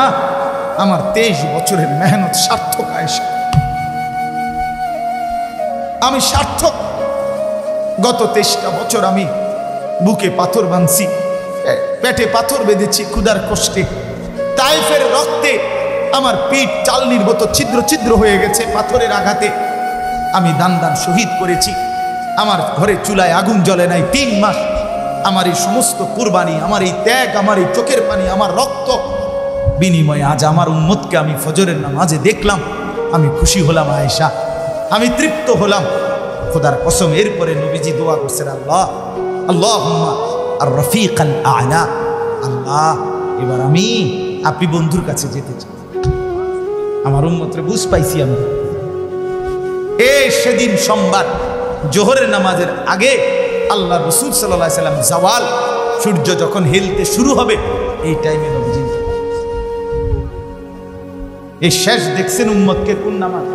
আমার 23 বছরের মেহনত সার্থক। আয়েশা আমি সার্থক। গত 23টা বছর আমি বুকে পাথর বাঁধছি, পেটে পাথর বেঁধেছি ক্ষুধার কষ্টে। তাইফের রক্তে আমার পিঠ চালনির মতো ছিদ্র ছিদ্র হয়ে গেছে পাথরের আঘাতে। আমি দান দান শহীদ করেছি। আমার ঘরে চুলায় আগুন জ্বলে নাই 3 মাস। আমার এই সমস্ত কুরবানি, আমার এই ত্যাগ, আমার এই চোখের পানি, আমার রক্ত বিনিময়ে আজ আমার উম্মতকে আমি ফজরের নামাজে দেখলাম। আমি খুশি হলাম আয়েশা, আমি তৃপ্ত হলাম। খোদার কসম, এরপরে নবীজি দোয়া করছেন, আল্লাহ আল্লাহুম্মা আর রফিক আল আ'লা, আল্লাহ এবার আমি আপনি বন্ধুর কাছে যেতে চাই। আমার উম্মতরে বুঝ পাইছি আমি। সেদিন সোমবার জোহরের নামাজের আগে আল্লাহ রাসূল সাল্লাল্লাহু আলাইহি সাল্লাম জাওয়াল, সূর্য যখন হেলতে শুরু হবে এই টাইমে নবীজি এই শেষ দেখছেন উম্মতকে কোন নামাজ?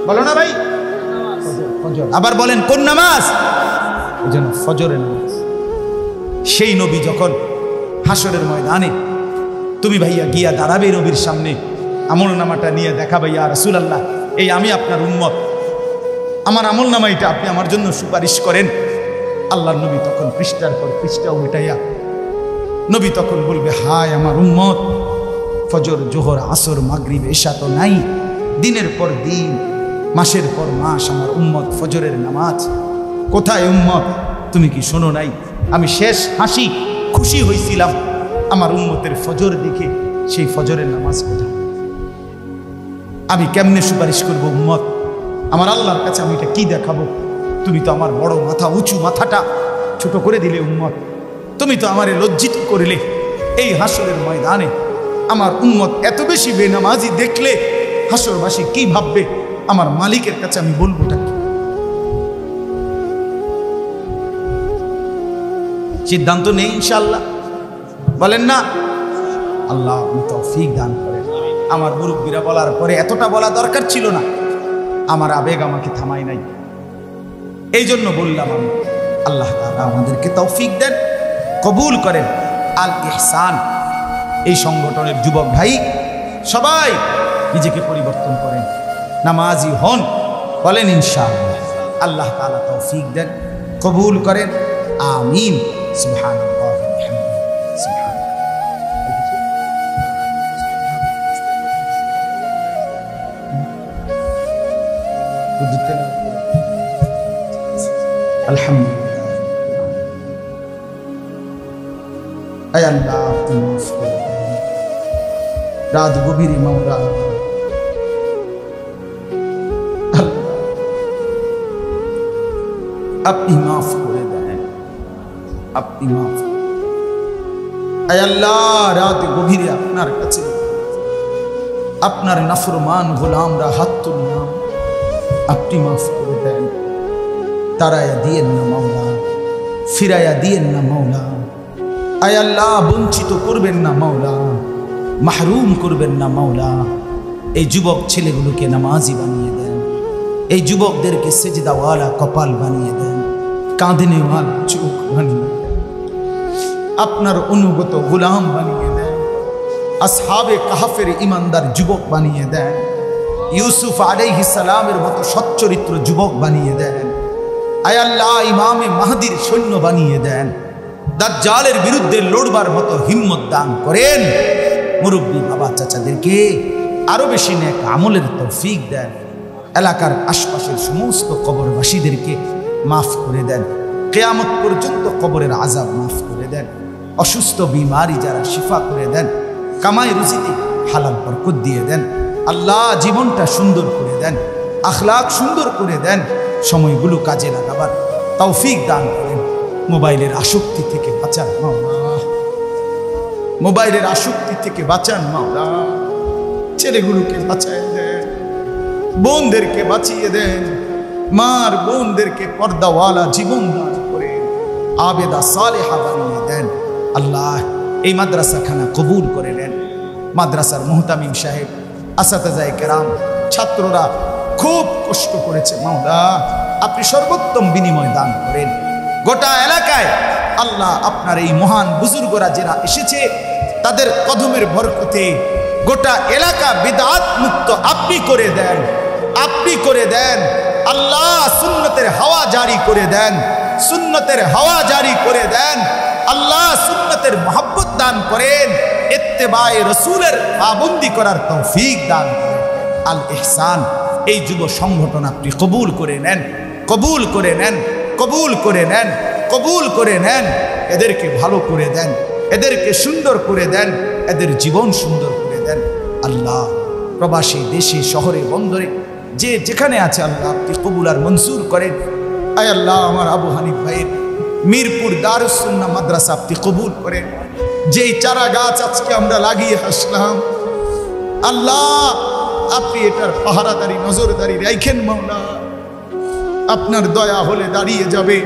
বলো না ভাই, ফজর। আবার বলেন কোন নামাজ? এই জন্য ফজরের নামাজ। সেই নবী যখন হাসরের ময়দানে তুমি ভাইয়া গিয়া দাঁড়াবে নবীর সামনে, আমল নামাটা নিয়ে দেখা, ভাইয়া রাসূলুল্লাহ এই আমি আপনার উম্মত, আমার আমল নামা এটা আপনি আমার জন্য সুপারিশ করেন। আল্লাহর নবী তখন পৃষ্ঠার পর পৃষ্ঠা উল্টাইয়া নবী তখন বলবে, হায় আমার উম্মত, ফজর জোহর আসর মাগরিব এশা তো নাই, দিনের পর দিন মাসের পর মাস আমার উম্মত ফজরের নামাজ কোথায়? উম্মত তুমি কি শোনো নাই? আমি শেষ হাসি খুশি হয়েছিলাম আমার উম্মতের ফজর দেখে, সেই ফজরের নামাজ কোথায়? আমি কেমনে সুপারিশ করব উম্মত? আমার আল্লাহর কাছে আমি এটা কি দেখাবো? তুমি তো আমার বড় মাথা, উঁচু মাথাটা ছোট করে দিলে উম্মত, তুমি তো আমারে লজ্জিত করিলে। এই হাসরের ময়দানে আমার উম্মত এত বেশি বেনামাজি দেখলে হাসরবাসী কি ভাববে? আমার মালিকের কাছে আমি বলবোটা কি? সিদ্ধান্ত নেই ইনশাআল্লাহ, বলেন না? আল্লাহ আপনি তৌফিক দান করেন। আমার মুরব্বীরা বলার পরে এতটা বলা দরকার ছিল না, আমার আবেগ আমাকে থামাই নাই, এই জন্য বললাম আমি। আল্লাহ তাআলা আমাদেরকে তৌফিক দেন, কবুল করেন। আল ইহসান এই সংগঠনের যুবক ভাই সবাই নিজেকে পরিবর্তন করেন, নামাজি হন, বলেন ইনশাআল্লাহ। আল্লাহ তাআলা তৌফিক দেন, কবুল করেন, আমিন। সুবহানাল্লাহ ওয়া বিহামদিহি, সুবহানাল্লাহ। আলহামদুলিল্লাহ। আয় আল্লাহ তুমি মাফ করে দেন, রাত গভীরে মাওলা আপনি মাফ করে দেন, আপনি মাফ। আয় আল্লাহ রাত গভীরে আপনার কাছে আপনার নাফরমান গোলামরা হাত তুললাম, আপনি মাফ করে দেন। তারায়া দিয়েন না মাওলা, ফিরাইয়া দিয়েন না মাওলা। আয় আল্লাহ বঞ্চিত করবেন না মাওলা, মাহরুম করবেন না মাওলা। এই যুবক ছেলেগুলোকে নামাজি বানিয়ে দেন, এই যুবকদেরকে সেজদাওয়ালা কপাল বানিয়ে দেন, কাঁদনেওয়ালা চোখ বানিয়ে দেন, আপনার অনুগত গোলাম বানিয়ে দেন, আসহাবে কাহফের ইমানদার যুবক বানিয়ে দেন, ইউসুফ আলাইহিস সালামের মতো সচ্চরিত্র যুবক বানিয়ে দেন। আয় আল্লাহ ইমামে মাহদির সৈন্য বানিয়ে দেন, দাজ্জালের বিরুদ্ধে লড়বার মতো হিম্মত দান করেন। মুরব্বী বাবা চাচাদেরকে আরো বেশি নেক আমলের তৌফিক দেন। এলাকার আশপাশের সমস্ত কবরবাসীদেরকে মাফ করে দেন, কিয়ামত পর্যন্ত কবরের আযাব মাফ করে দেন। অসুস্থ বিমারি যারা শিফা করে দেন, কামাই রুজিতে হালাল বরকত দিয়ে দেন। আল্লাহ জীবনটা সুন্দর করে দেন, আখলাক সুন্দর করে দেন, সময়গুলো কাজে লাগাবার তৌফিক দান করেন। মোবাইলের আসক্তি থেকে বাঁচান মাওলা, মোবাইলের আসক্তি থেকে বাঁচান মাওলা। ছেলেগুলোকে বাঁচায় দেন, বোনদেরকে বাঁচিয়ে দেন, মার বোনদেরকে পর্দাওয়ালা জীবন দান করে আবেদা সালেহা বানিয়ে দেন। আল্লাহ এই মাদ্রাসাখানা কবুল করে নেন। মাদ্রাসার মুহতামিম সাহেব, আসাতাজায়ে কেরাম, ছাত্ররা খুব কষ্ট করেছে মাওলা, আপনি সর্বোত্তম বিনিময় দান করেন। গোটা এলাকায় আল্লাহ আপনার এই মহান বুজুর্গরা যারা এসেছে তাদের কদমের বরকতে গোটা এলাকা বিদআত মুক্ত আপনি করে দেন, আপনি করে দেন। আল্লাহ সুন্নতের হাওয়া জারি করে দেন, সুন্নতের হাওয়া জারি করে দেন। আল্লাহ সুন্নতের মহব্বত দান করেন, ইত্তেবায়ে রাসূলের পাবন্দি করার তৌফিক দান করেন। আল ইহসান এই যুব সংগঠন আপনি কবুল করে নেন, কবুল করে নেন। কবুল করে নেন, কবুল করে নেন। এদেরকে ভালো করে দেন, এদেরকে সুন্দর করে দেন, এদের জীবন সুন্দর করে দেন। আল্লাহ প্রবাসী দেশে শহরে বন্দরে যে যেখানে আছে আল্লাহ আপনি কবুল আর মঞ্জুর করেন। আয় আল্লাহ আমার আবু হানিফ ভাইয়ের মিরপুর দারুস সুন্নাহ মাদ্রাসা আপনি কবুল করেন। যেই চারা গাছ আজকে আমরা লাগিয়ে আসলাম আল্লাহ আপনি এটার পাহারাদারি নজরদারি রাখেন মাওলা। আপনার দয়া হলে দাঁড়িয়ে যাবে,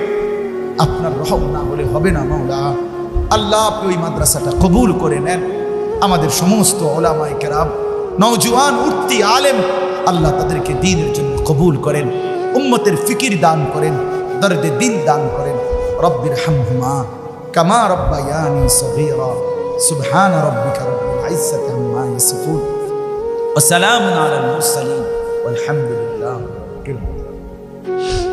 আপনার রহম না হলে হবে না মাওলা। আল্লাহ আপনি ওই মাদ্রাসাটা কবুল করে নেন। আমাদের সমস্ত ওলামায়ে কেরাম নওজোয়ান উঠতি আলেম আল্লাহ তাদেরকে দ্বীনের জন্য কবুল করেন, উম্মতের ফিকির দান করেন, দর্দে দিল দান করেন। রব্বির হামহুমা কামা রব্বায়ানি সগীরা। সুবহান রাব্বিকা রব্বিল ইজ্জাতি আম্মা ইয়াসিফুন ওয়া সালামুন আলাল মুরসালিন ওয়াল হামদুলিল্লাহি রাব্বিল আলামিন।